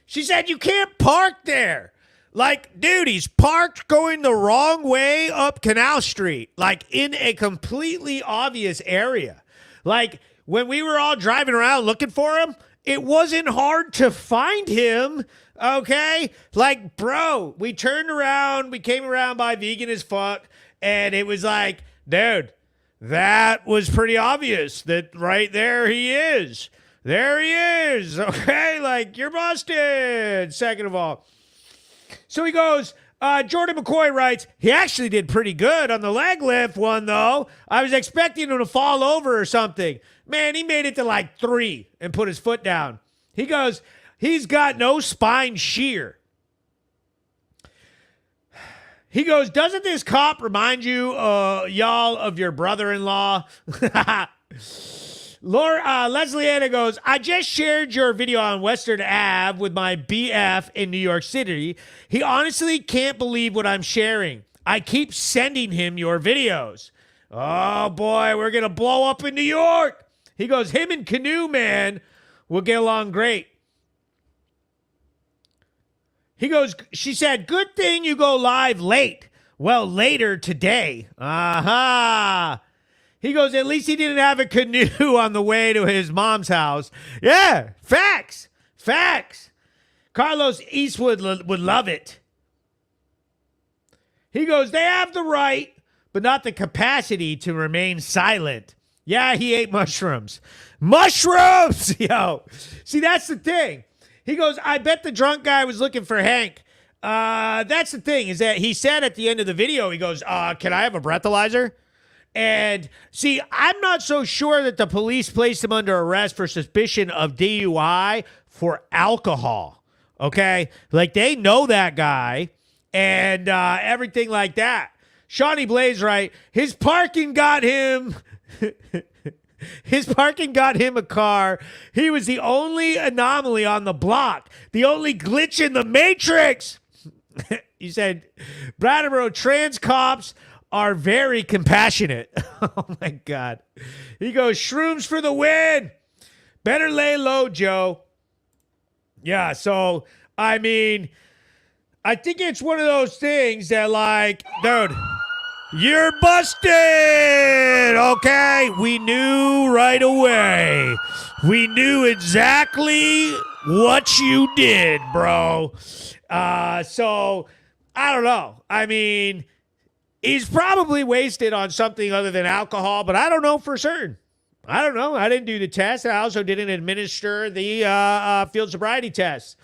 She said, "You can't park there." Like, dude, he's parked going the wrong way up Canal Street, like in a completely obvious area. Like, when we were all driving around looking for him, it wasn't hard to find him, okay? Like, bro, we turned around, we came around by Vegan as Fuck, and it was like, dude, that was pretty obvious that right there he is. There he is, okay? Like, you're busted, second of all. So he goes, Jordan McCoy writes, he actually did pretty good on the leg lift one, though. I was expecting him to fall over or something. Man, he made it to like 3 and put his foot down. He goes, he's got no spine shear. He goes, doesn't this cop remind you, y'all, of your brother-in-law? Leslie Anna goes, I just shared your video on Western Ave with my BF in New York City. He honestly can't believe what I'm sharing. I keep sending him your videos. Oh, boy, we're going to blow up in New York. He goes, him and Canoe Man will get along great. He goes, she said, good thing you go live late. Well, later today. Aha. He goes, at least he didn't have a canoe on the way to his mom's house. Yeah, facts. Facts. Carlos Eastwood would love it. He goes, they have the right, but not the capacity to remain silent. Yeah, he ate mushrooms. Mushrooms! Yo. See, that's the thing. He goes, I bet the drunk guy was looking for Hank. That's the thing, is that he said at the end of the video, he goes, can I have a breathalyzer? And see, I'm not so sure that the police placed him under arrest for suspicion of DUI for alcohol. Okay? Like, they know that guy and everything like that. Shawnee Blaze, right? His parking got him... His parking got him a car. He was the only anomaly on the block. The only glitch in the matrix. He said, Brattleboro trans cops are very compassionate. Oh, my God. He goes, shrooms for the win. Better lay low, Joe. Yeah, so, I mean, I think it's one of those things that, like, dude, you're busted, okay? We knew right away. We knew exactly what you did, bro. So, I don't know. I mean, he's probably wasted on something other than alcohol, but I don't know for certain. I don't know. I didn't do the test. I also didn't administer the field sobriety test.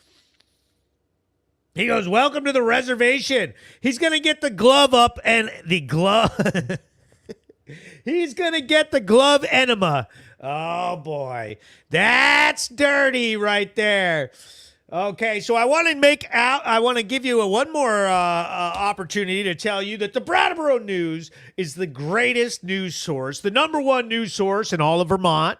He goes, welcome to the reservation. He's going to get the glove up and the glove. He's going to get the glove enema. Oh, boy. That's dirty right there. Okay, so I want to give you one more opportunity to tell you that the Brattleboro News is the greatest news source, the number one news source in all of Vermont,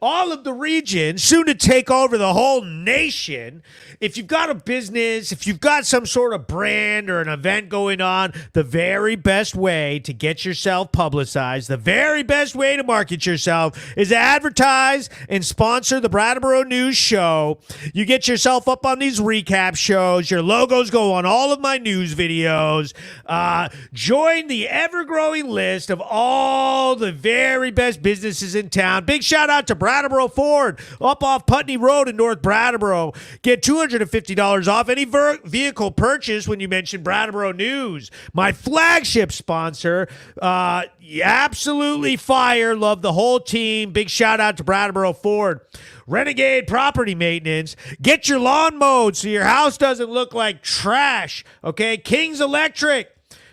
all of the region, soon to take over the whole nation. If you've got a business, if you've got some sort of brand or an event going on, the very best way to get yourself publicized, the very best way to market yourself is to advertise and sponsor the Brattleboro News Show. You get yourself up on these recap shows. Your logos go on all of my news videos. Join the ever-growing list of all the very best businesses in town. Big shout out to Brattleboro Ford up off Putney Road in North Brattleboro. Get $250 off any vehicle purchase when you mention Brattleboro News. My flagship sponsor. Absolutely fire. Love the whole team. Big shout out to Brattleboro Ford. Renegade Property Maintenance. Get your lawn mowed so your house doesn't look like trash. Okay? King's Electric.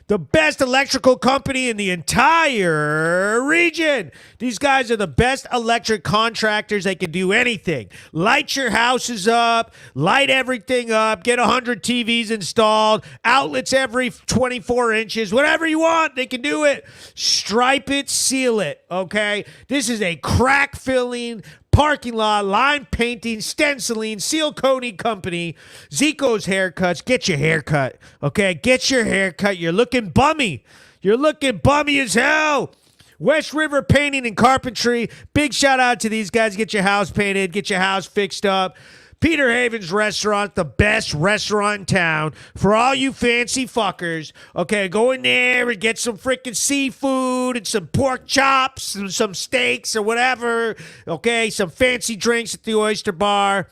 The best electrical company in the entire region. These guys are the best electric contractors. They can do anything. Light your houses up. Light everything up. Get 100 TVs installed. Outlets every 24 inches. Whatever you want, they can do it. Stripe it, seal it, okay? This is a crack-filling, parking lot, line painting, stenciling, seal coating company. Zico's Haircuts. Get your haircut, okay? Get your haircut. You're looking bummy. You're looking bummy as hell. West River Painting and Carpentry. Big shout out to these guys. Get your house painted. Get your house fixed up. Peter Haven's Restaurant, the best restaurant in town for all you fancy fuckers. Okay, go in there and get some freaking seafood and some pork chops and some steaks or whatever. Okay, some fancy drinks at the Oyster Bar.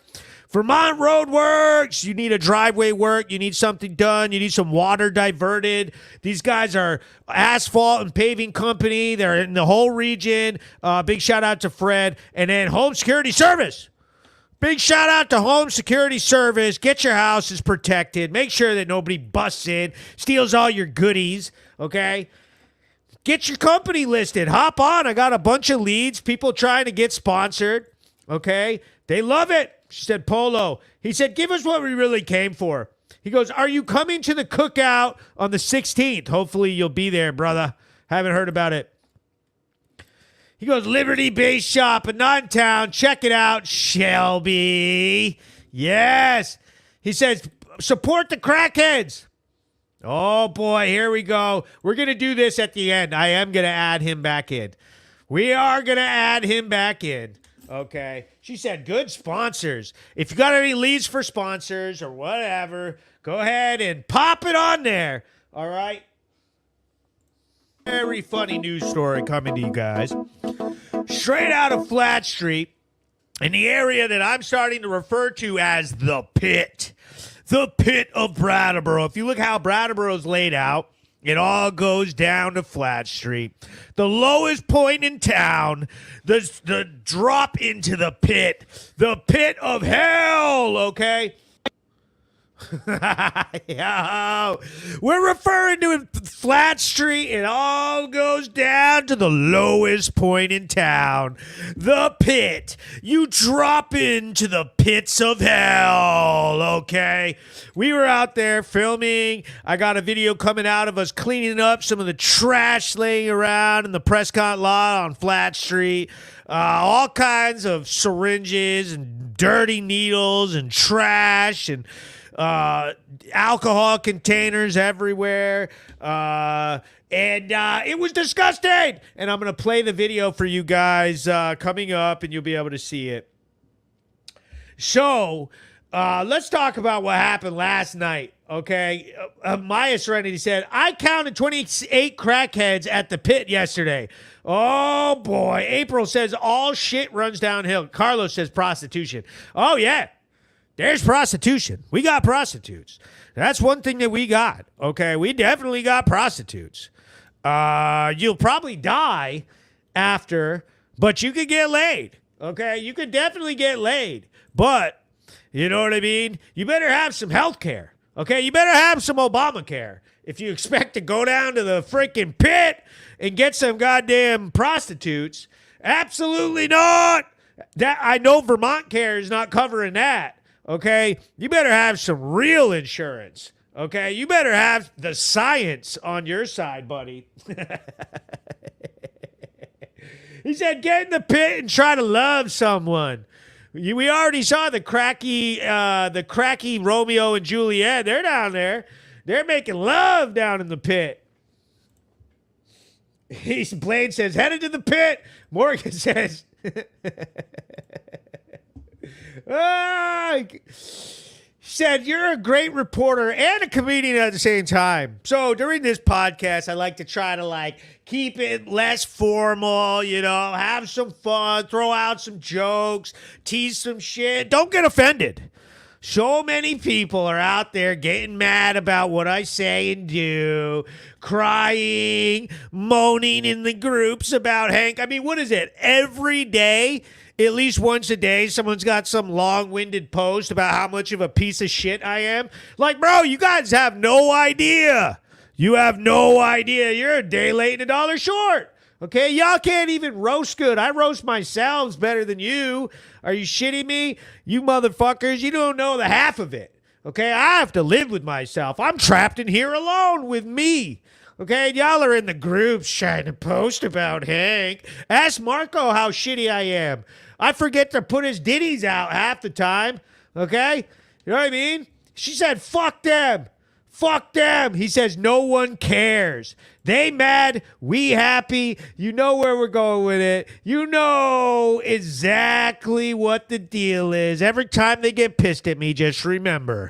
Vermont Road Works. You need a driveway work. You need something done. You need some water diverted. These guys are asphalt and paving company. They're in the whole region. Big shout out to Fred. And then Home Security Service. Big shout out to Home Security Service. Get your houses protected. Make sure that nobody busts in, steals all your goodies, okay? Get your company listed. Hop on. I got a bunch of leads, people trying to get sponsored, okay? They love it. She said, Polo. He said, give us what we really came for. He goes, are you coming to the cookout on the 16th? Hopefully you'll be there, brother. Haven't heard about it. He goes, Liberty Base Shop in non-town. Check it out, Shelby. Yes. He says, support the crackheads. Oh, boy, here we go. We're going to do this at the end. I am going to add him back in. We are going to add him back in. Okay. She said, good sponsors. If you got any leads for sponsors or whatever, go ahead and pop it on there. All right. Very funny news story coming to you guys. Straight out of Flat Street, in the area that I'm starting to refer to as the pit. The pit of Brattleboro. If you look how Brattleboro's laid out, it all goes down to Flat Street. The lowest point in town, the drop into the pit of hell, okay? Yo, we're referring to Flat Street. It all goes down to the lowest point in town, the pit. You drop into the pits of hell, okay? We were out there filming. I got a video coming out of us cleaning up some of the trash laying around in the Prescott lot on Flat Street. All kinds of syringes and dirty needles and trash and alcohol containers everywhere. And it was disgusting. And I'm going to play the video for you guys coming up, and you'll be able to see it. So let's talk about what happened last night. Okay. Maya Serenity said, I counted 28 crackheads at the pit yesterday. Oh, boy. April says all shit runs downhill. Carlos says prostitution. Oh, yeah. There's prostitution. We got prostitutes. That's one thing that we got. Okay, we definitely got prostitutes. You'll probably die after, but you could get laid. Okay, you could definitely get laid. But, you know what I mean? You better have some health care. Okay, you better have some Obamacare if you expect to go down to the freaking pit and get some goddamn prostitutes. Absolutely not. That I know Vermont Care is not covering that. Okay, you better have some real insurance. Okay, you better have the science on your side, buddy. He said, get in the pit and try to love someone. We already saw the cracky Romeo and Juliet. They're down there. They're making love down in the pit. Blaine says, headed to the pit. Morgan says... said, you're a great reporter and a comedian at the same time. So during this podcast, I like to try to keep it less formal, have some fun, throw out some jokes, tease some shit. Don't get offended. So many people are out there getting mad about what I say and do, crying, moaning in the groups about Hank. I mean, what is it? Every day, at least once a day, someone's got some long-winded post about how much of a piece of shit I am. Bro, you guys have no idea. You have no idea. You're a day late and $1 short. Okay, y'all can't even roast good. I roast myself better than you. Are you shitting me? You motherfuckers, you don't know the half of it. Okay, I have to live with myself. I'm trapped in here alone with me. Okay, y'all are in the groups trying to post about Hank. Ask Marco how shitty I am. I forget to put his ditties out half the time. Okay? You know what I mean? She said, fuck them. Fuck them. He says no one cares. They mad, we happy. You know where we're going with it. You know exactly what the deal is. Every time they get pissed at me, just remember.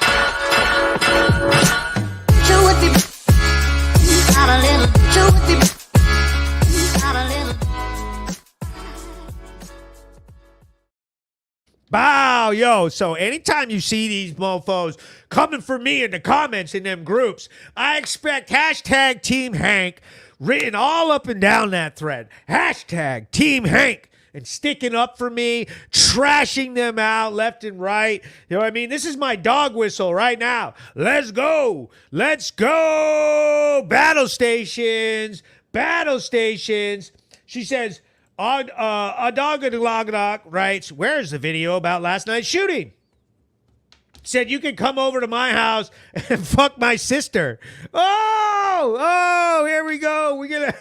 Bow, yo. So anytime you see these mofos coming for me in the comments in them groups, I expect hashtag Team Hank written all up and down that thread. Hashtag Team Hank. And sticking up for me, trashing them out left and right. You know what I mean? This is my dog whistle right now. Let's go. Let's go. Battle stations. Battle stations. She says, Adagadaglag writes, where's the video about last night's shooting? Said you can come over to my house and fuck my sister. Oh, here we go. We're gonna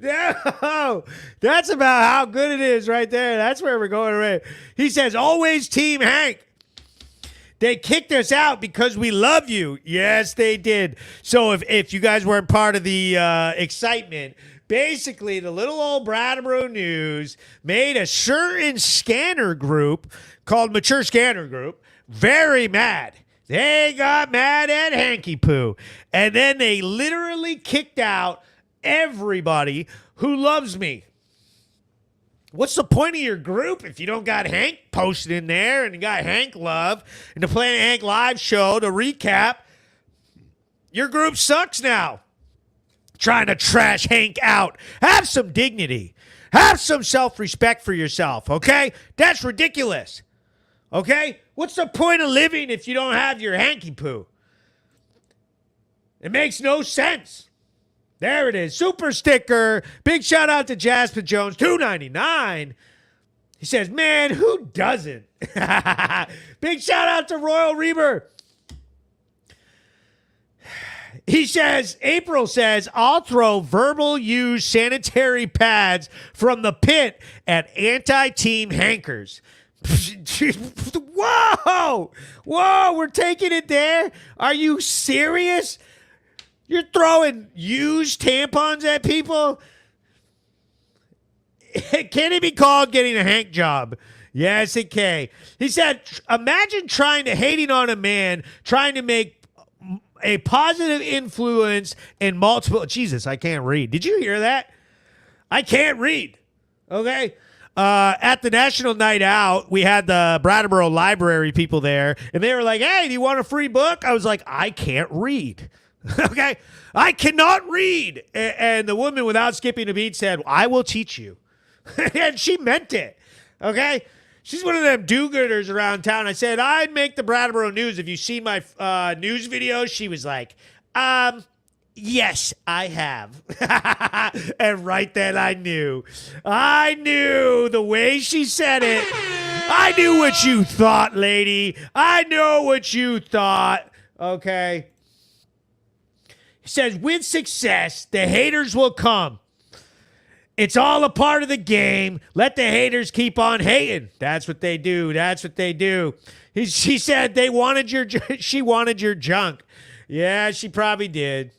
no, that's about how good it is right there. That's where we're going right. He says, always Team Hank. They kicked us out because we love you. Yes, they did. So if you guys weren't part of the excitement, basically the little old Brattleboro News made a certain scanner group called Mature Scanner Group very mad. They got mad at Hanky Poo. And then they literally kicked out everybody who loves me. What's the point of your group if you don't got Hank posted in there and you got Hank Love and the Planet Hank live show to recap? Your group sucks now. Trying to trash Hank out. Have some dignity. Have some self-respect for yourself, okay? That's ridiculous. Okay? What's the point of living if you don't have your hanky poo? It makes no sense. There it is. Super sticker. Big shout out to Jasper Jones, $2.99. He says, man, who doesn't? Big shout out to Royal Reaver. He says, April says, I'll throw verbal used sanitary pads from the pit at anti-team hankers. Whoa! Whoa, we're taking it there? Are you serious? You're throwing used tampons at people? Can it be called getting a Hank job? Yes, it can. He said, imagine hating on a man, trying to make a positive influence in multiple... Jesus, I can't read. Did you hear that? I can't read. Okay? At the National Night Out, we had the Brattleboro Library people there, and they were like, hey, do you want a free book? I was like, I can't read. Okay? I cannot read. And the woman, without skipping a beat, said, I will teach you. And she meant it. Okay? She's one of them do-gooders around town. I said, I'd make the Brattleboro News if you see my news videos. She was like, yes, I have. And right then I knew. I knew the way she said it. I knew what you thought, lady. I know what you thought. Okay? He says, with success, the haters will come. It's all a part of the game. Let the haters keep on hating. That's what they do. That's what they do. She said she wanted your junk. Yeah, she probably did.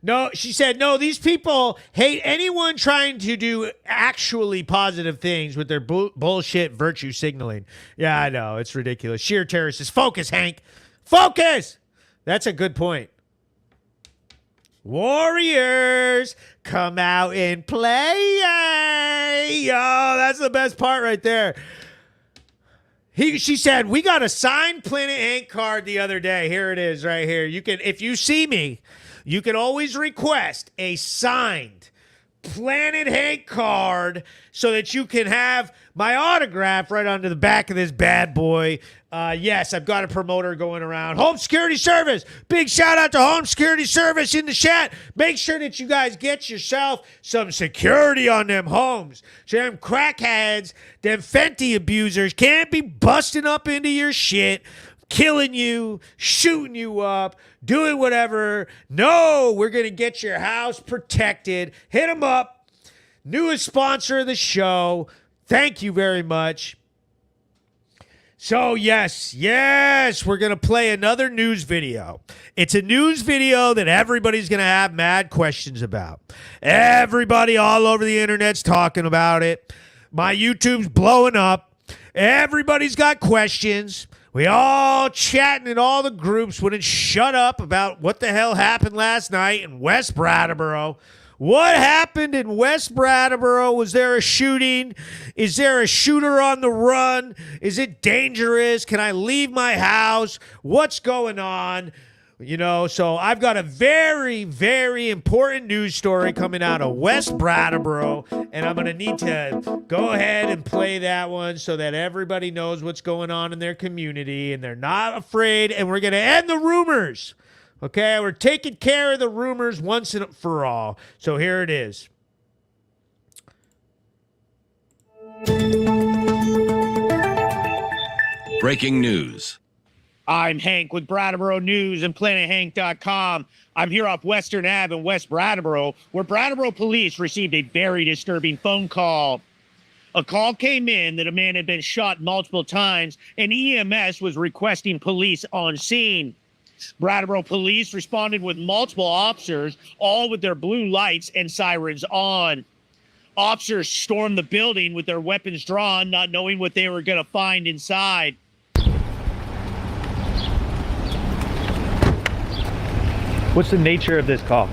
No, she said, no, these people hate anyone trying to do actually positive things with their bullshit virtue signaling. Yeah, I know. It's ridiculous. Sheer terrorists. Focus, Hank. Focus. That's a good point. Warriors, come out and play. Oh, that's the best part right there. She said, we got a signed Planet Hank card the other day. Here it is right here. You can, if you see me, you can always request a signed Planet Hank card so that you can have my autograph right onto the back of this bad boy. Yes, I've got a promoter going around. Home Security Service. Big shout out to Home Security Service in the chat. Make sure that you guys get yourself some security on them homes. So them crackheads, them Fenty abusers can't be busting up into your shit, killing you, shooting you up, doing whatever. No, we're going to get your house protected. Hit them up. Newest sponsor of the show. Thank you very much. So, yes, we're going to play another news video. It's a news video that everybody's going to have mad questions about. Everybody all over the internet's talking about it. My YouTube's blowing up. Everybody's got questions. We all chatting in all the groups wouldn't shut up about what the hell happened last night in West Brattleboro. What happened in West Brattleboro? Was there a shooting? Is there a shooter on the run? Is it dangerous? Can I leave my house? What's going on? You know, so I've got a very, very important news story coming out of West Brattleboro, and I'm going to need to go ahead and play that one so that everybody knows what's going on in their community, and they're not afraid, and we're going to end the rumors. Okay, we're taking care of the rumors once and for all. So here it is. Breaking news. I'm Hank with Brattleboro News and PlanetHank.com. I'm here off Western Ave in West Brattleboro, where Brattleboro police received a very disturbing phone call. A call came in that a man had been shot multiple times, and EMS was requesting police on scene. Brattleboro police responded with multiple officers, all with their blue lights and sirens on. Officers stormed the building with their weapons drawn, not knowing what they were going to find inside. What's the nature of this call?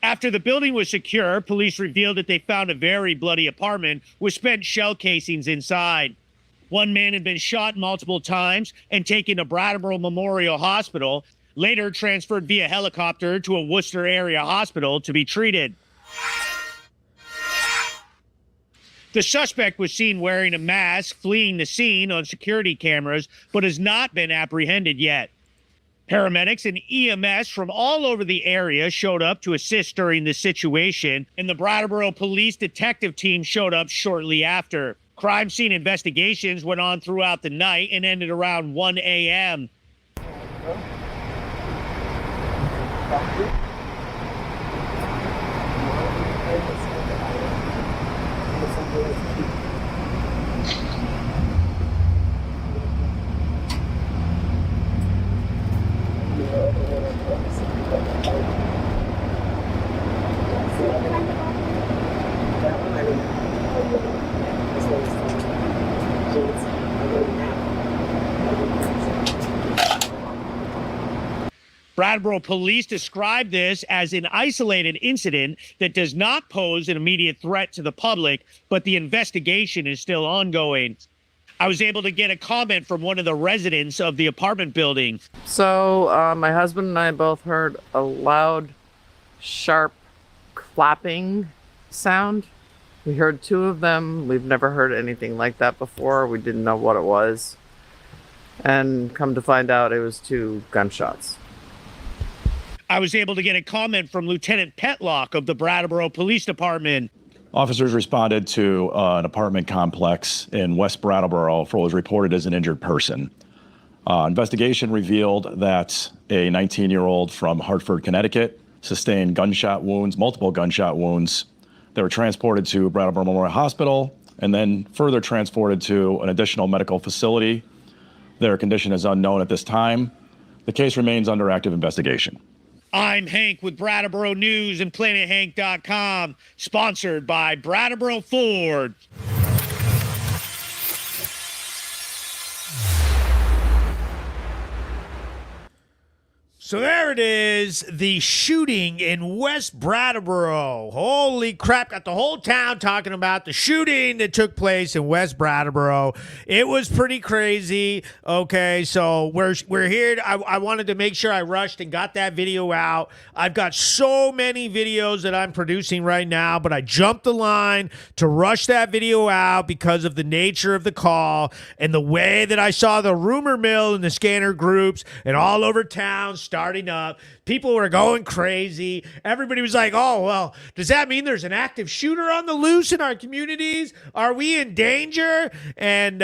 After the building was secure, police revealed that they found a very bloody apartment with spent shell casings inside. One man had been shot multiple times and taken to Brattleboro Memorial Hospital, later transferred via helicopter to a Worcester area hospital to be treated. The suspect was seen wearing a mask, fleeing the scene on security cameras, but has not been apprehended yet. Paramedics and EMS from all over the area showed up to assist during the situation, and the Brattleboro Police Detective Team showed up shortly after. Crime scene investigations went on throughout the night and ended around 1 a.m. Brattleboro police described this as an isolated incident that does not pose an immediate threat to the public, but the investigation is still ongoing. I was able to get a comment from one of the residents of the apartment building. So my husband and I both heard a loud, sharp clapping sound. We heard two of them. We've never heard anything like that before. We didn't know what it was. And come to find out, it was two gunshots. I was able to get a comment from Lieutenant Petlock of the Brattleboro Police Department. Officers responded to an apartment complex in West Brattleboro for what was reported as an injured person. Investigation revealed that a 19-year-old from Hartford, Connecticut, sustained gunshot wounds, multiple gunshot wounds. They were transported to Brattleboro Memorial Hospital and then further transported to an additional medical facility. Their condition is unknown at this time. The case remains under active investigation. I'm Hank with Brattleboro News and PlanetHank.com, sponsored by Brattleboro Ford. So there it is, the shooting in West Brattleboro. Holy crap, got the whole town talking about the shooting that took place in West Brattleboro. It was pretty crazy. Okay, so we're here. I wanted to make sure I rushed and got that video out. I've got so many videos that I'm producing right now, but I jumped the line to rush that video out because of the nature of the call and the way that I saw the rumor mill in the scanner groups and all over town start starting up. People were going crazy. Everybody was like, oh, well, does that mean there's an active shooter on the loose in our communities? Are we in danger? And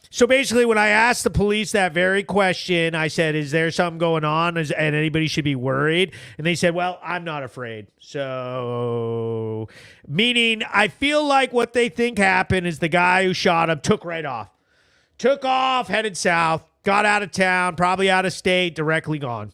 so basically, when I asked the police that very question, I said, is there something going on and anybody should be worried? And they said, well, I'm not afraid. So, meaning I feel like what they think happened is the guy who shot him took right off. Took off, headed south, got out of town, probably out of state, directly gone.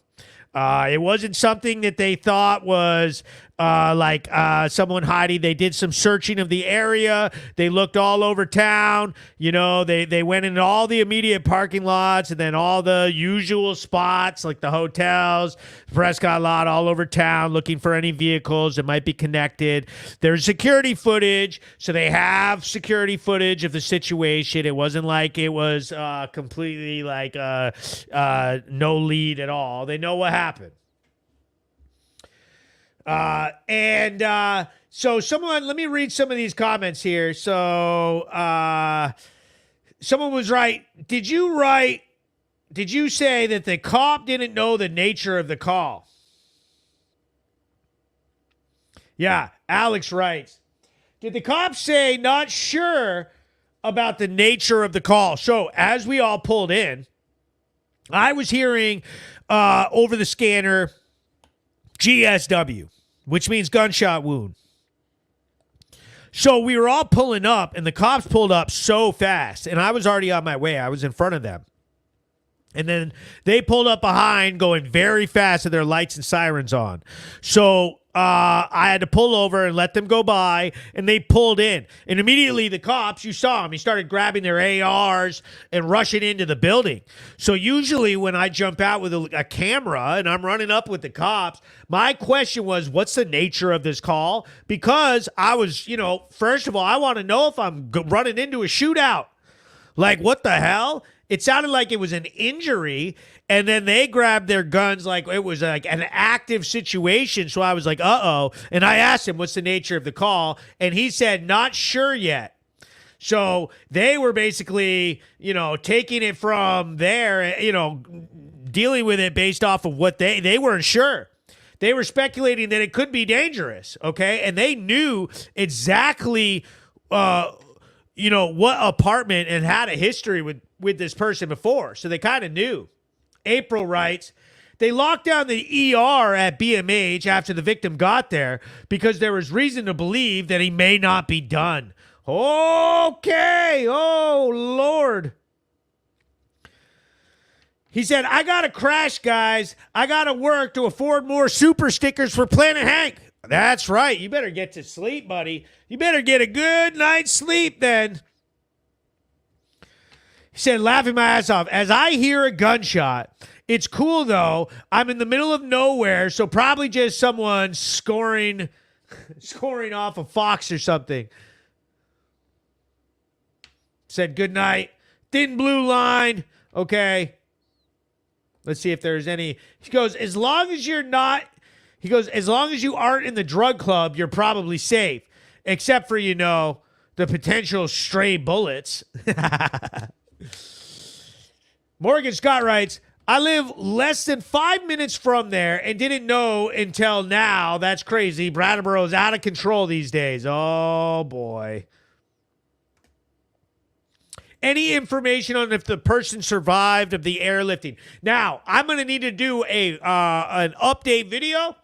It wasn't something that they thought was someone hiding. They did some searching of the area. They looked all over town. You know, they went into all the immediate parking lots and then all the usual spots like the hotels, Prescott lot, all over town, looking for any vehicles that might be connected. There's security footage, so they have security footage of the situation. It wasn't like it was completely like no lead at all. They know what happened. So someone, let me read some of these comments here. So, someone was right. Did you say that the cop didn't know the nature of the call? Yeah. Alex writes, did the cop say not sure about the nature of the call? So as we all pulled in, I was hearing, over the scanner, GSW, which means gunshot wound. So we were all pulling up, and the cops pulled up so fast, and I was already on my way. I was in front of them. And then they pulled up behind going very fast with their lights and sirens on. So I had to pull over and let them go by, and they pulled in. And immediately the cops, you saw them, he started grabbing their ARs and rushing into the building. So usually when I jump out with a camera and I'm running up with the cops, my question was, what's the nature of this call? Because I was, first of all, I want to know if I'm running into a shootout. Like, what the hell? It sounded like it was an injury, and then they grabbed their guns like it was like an active situation. So I was like, uh-oh. And I asked him, what's the nature of the call? And he said, not sure yet. So they were basically, taking it from there, dealing with it based off of what they weren't sure. They were speculating that it could be dangerous, okay? And they knew exactly, what apartment and had a history with this person before. So they kind of knew. April writes, they locked down the ER at BMH after the victim got there because there was reason to believe that he may not be done. Okay. Oh, Lord. He said, I got to crash, guys. I got to work to afford more super stickers for Planet Hank. That's right. You better get to sleep, buddy. You better get a good night's sleep then. He said, laughing my ass off, as I hear a gunshot, it's cool though. I'm in the middle of nowhere, so probably just someone scoring off a fox or something. Said, good night. Thin blue line. Okay. Let's see if there's any. He goes, as long as you aren't in the drug club, you're probably safe. Except for, the potential stray bullets. Morgan Scott writes, I live less than 5 minutes from there and didn't know until now. That's crazy. Brattleboro's out of control these days. Oh, boy. Any information on if the person survived of the airlifting? Now, I'm going to need to do an update video.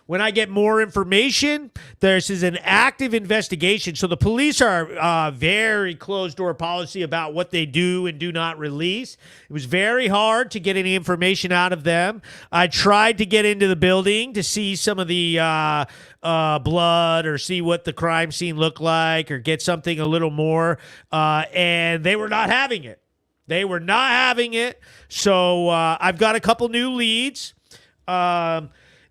When I get more information, this is an active investigation. So the police are very closed-door policy about what they do and do not release. It was very hard to get any information out of them. I tried to get into the building to see some of the blood or see what the crime scene looked like or get something a little more, and they were not having it. They were not having it. So I've got a couple new leads.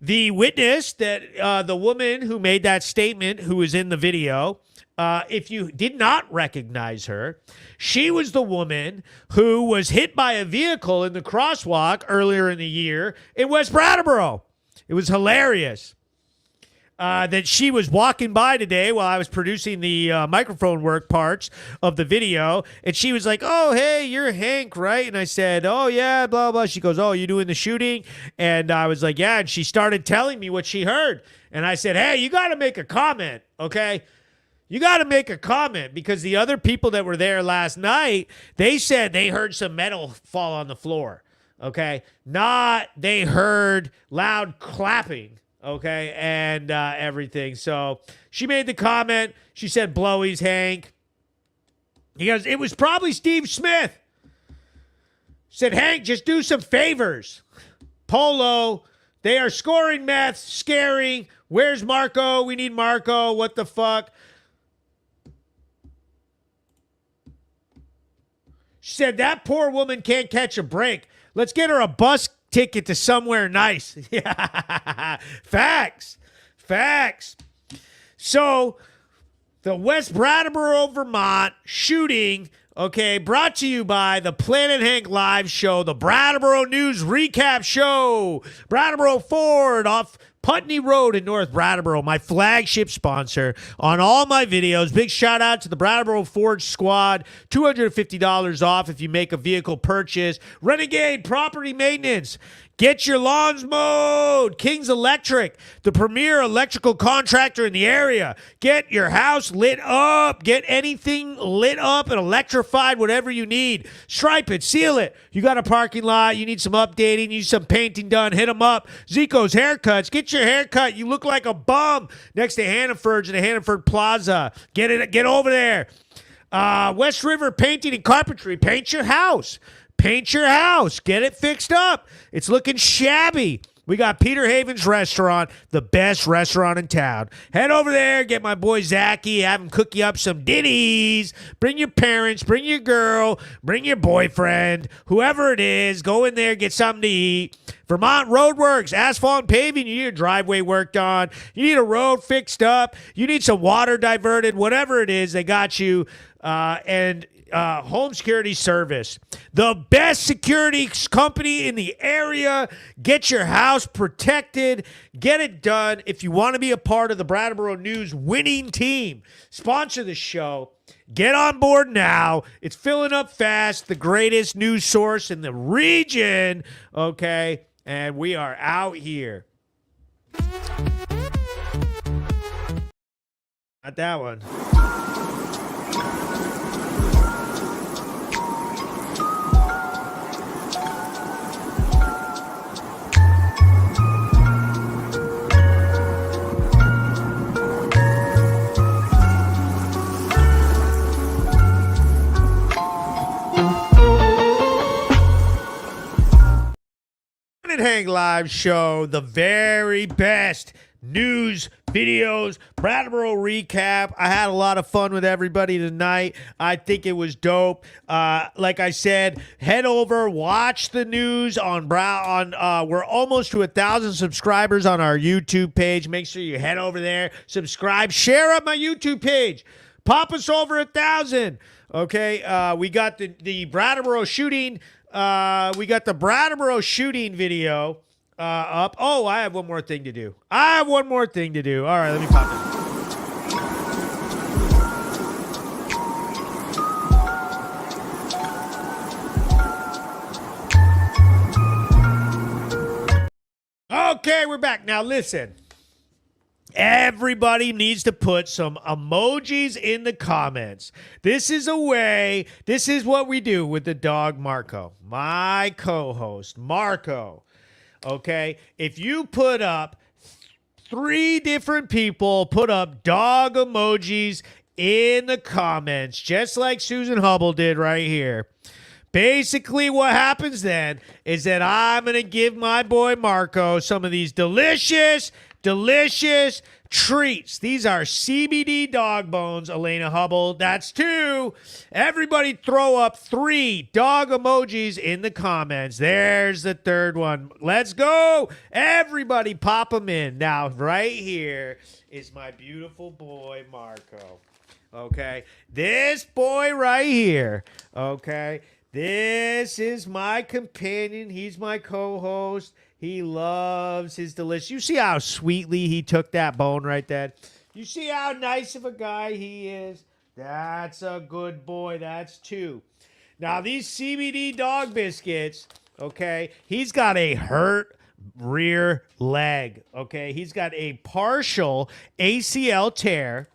The witness that the woman who made that statement, who was in the video, if you did not recognize her, she was the woman who was hit by a vehicle in the crosswalk earlier in the year in West Brattleboro. It was hilarious. that she was walking by today while I was producing the microphone work parts of the video. And she was like, oh, hey, you're Hank, right? And I said, oh, yeah, blah, blah. She goes, oh, you doing the shooting? And I was like, yeah. And she started telling me what she heard. And I said, hey, you got to make a comment, okay? You got to make a comment, because the other people that were there last night, they said they heard some metal fall on the floor, okay? Not they heard loud clapping, okay, and everything. So she made the comment. She said, Blowies, Hank. He goes, it was probably Steve Smith. Said, Hank, just do some favors. Polo, they are scoring meth, scaring. Where's Marco? We need Marco. What the fuck? She said, that poor woman can't catch a break. Let's get her a bus ticket to somewhere nice. Yeah. Facts. So, the West Brattleboro, Vermont shooting, okay, brought to you by the Planet Hank Live Show, the Brattleboro News Recap Show, Brattleboro Ford off Putney Road in North Brattleboro, my flagship sponsor on all my videos. Big shout out to the Brattleboro Ford squad. $250 off if you make a vehicle purchase. Renegade Property Maintenance. Get your lawns mowed. King's Electric, the premier electrical contractor in the area. Get your house lit up. Get anything lit up and electrified, whatever you need. Stripe it, seal it. You got a parking lot, you need some updating, you need some painting done, hit them up. Zico's Haircuts. Get your haircut. You look like a bum next to Hannaford's in the Hannaford Plaza. Get over there. West River Painting and Carpentry. Paint your house. Paint your house. Get it fixed up. It's looking shabby. We got Peter Haven's Restaurant, the best restaurant in town. Head over there, get my boy Zachy, have him cook you up some ditties. Bring your parents, bring your girl, bring your boyfriend, whoever it is. Go in there, get something to eat. Vermont Roadworks, asphalt and paving. You need a driveway worked on. You need a road fixed up. You need some water diverted. Whatever it is, they got you. Home Security Service, the best security company in the area. Get your house protected. Get it done. If you want to be a part of the Brattleboro News winning team, sponsor the show. Get on board now. It's filling up fast. The greatest news source in the region. Okay, and we are out here. Not that one. Hang Live Show, the very best news videos, Brattleboro recap. I had a lot of fun with everybody tonight. I think it was dope. Like I said, head over, watch the news on we're almost to 1,000 subscribers on our YouTube page. Make sure you head over there, subscribe, share up my YouTube page. Pop us over 1,000. Okay, we got the Brattleboro shooting. We got the Brattleboro shooting video up. Oh, I have one more thing to do. All right, let me pop it. Okay, we're back. Now listen. Everybody needs to put some emojis in the comments. This is what we do with the dog Marco, my co-host Marco. Okay, if you put up 3 different people, put up dog emojis in the comments, just like Susan Hubble did right here. Basically, what happens then is that I'm going to give my boy Marco some of these delicious treats. These are CBD dog bones, Elena Hubble. That's 2. Everybody throw up 3 dog emojis in the comments. There's the 3rd one. Let's go. Everybody pop them in. Now, right here is my beautiful boy, Marco. Okay. This boy right here. Okay. This is my companion. He's my co-host. He loves his delicious. You see how sweetly he took that bone right there? You see how nice of a guy he is? That's a good boy. That's 2. Now, these CBD dog biscuits, okay, he's got a hurt rear leg, okay? He's got a partial ACL tear.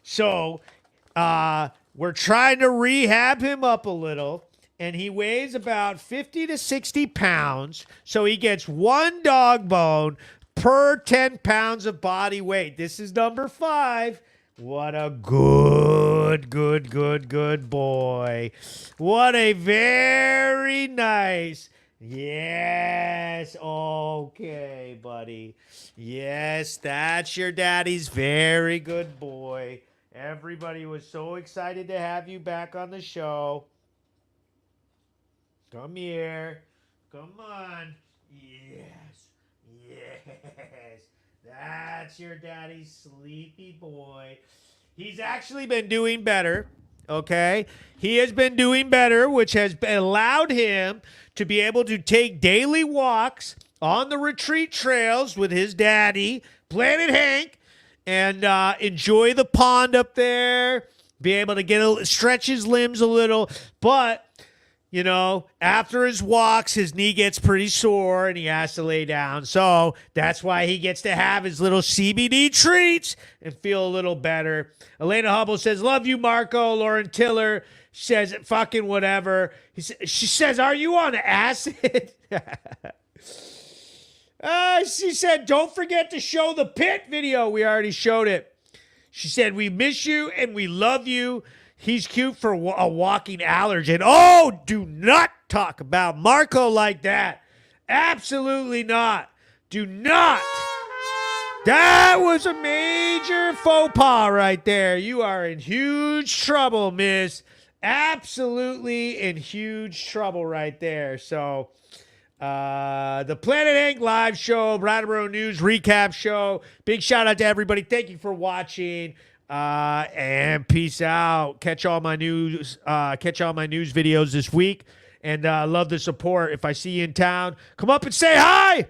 So, we're trying to rehab him up a little, and he weighs about 50 to 60 pounds. So he gets 1 dog bone per 10 pounds of body weight. This is number 5. What a good boy. What a very nice. Yes. Okay, buddy. Yes, that's your daddy's very good boy. Everybody was so excited to have you back on the show. Come here. Come on. Yes. Yes. That's your daddy's sleepy boy. He's actually been doing better, okay? He has been doing better, which has allowed him to be able to take daily walks on the retreat trails with his daddy, Planet Hank, and enjoy the pond up there, be able to stretch his limbs a little. But, you know, after his walks, his knee gets pretty sore and he has to lay down. So that's why he gets to have his little CBD treats and feel a little better. Elena Hubble says, love you, Marco. Lauren Tiller says, fucking whatever. She says, are you on acid? She said, don't forget to show the pit video. We already showed it. She said, we miss you and we love you. He's cute for a walking allergen. Oh, do not talk about Marco like that. Absolutely not. Do not. That was a major faux pas right there. You are in huge trouble, miss. Absolutely in huge trouble right there. So, the Planet Hank live show, Brattleboro News Recap Show. Big shout out to everybody. Thank you for watching. And peace out. Catch all my news videos this week. And love the support. If I see you in town, come up and say hi.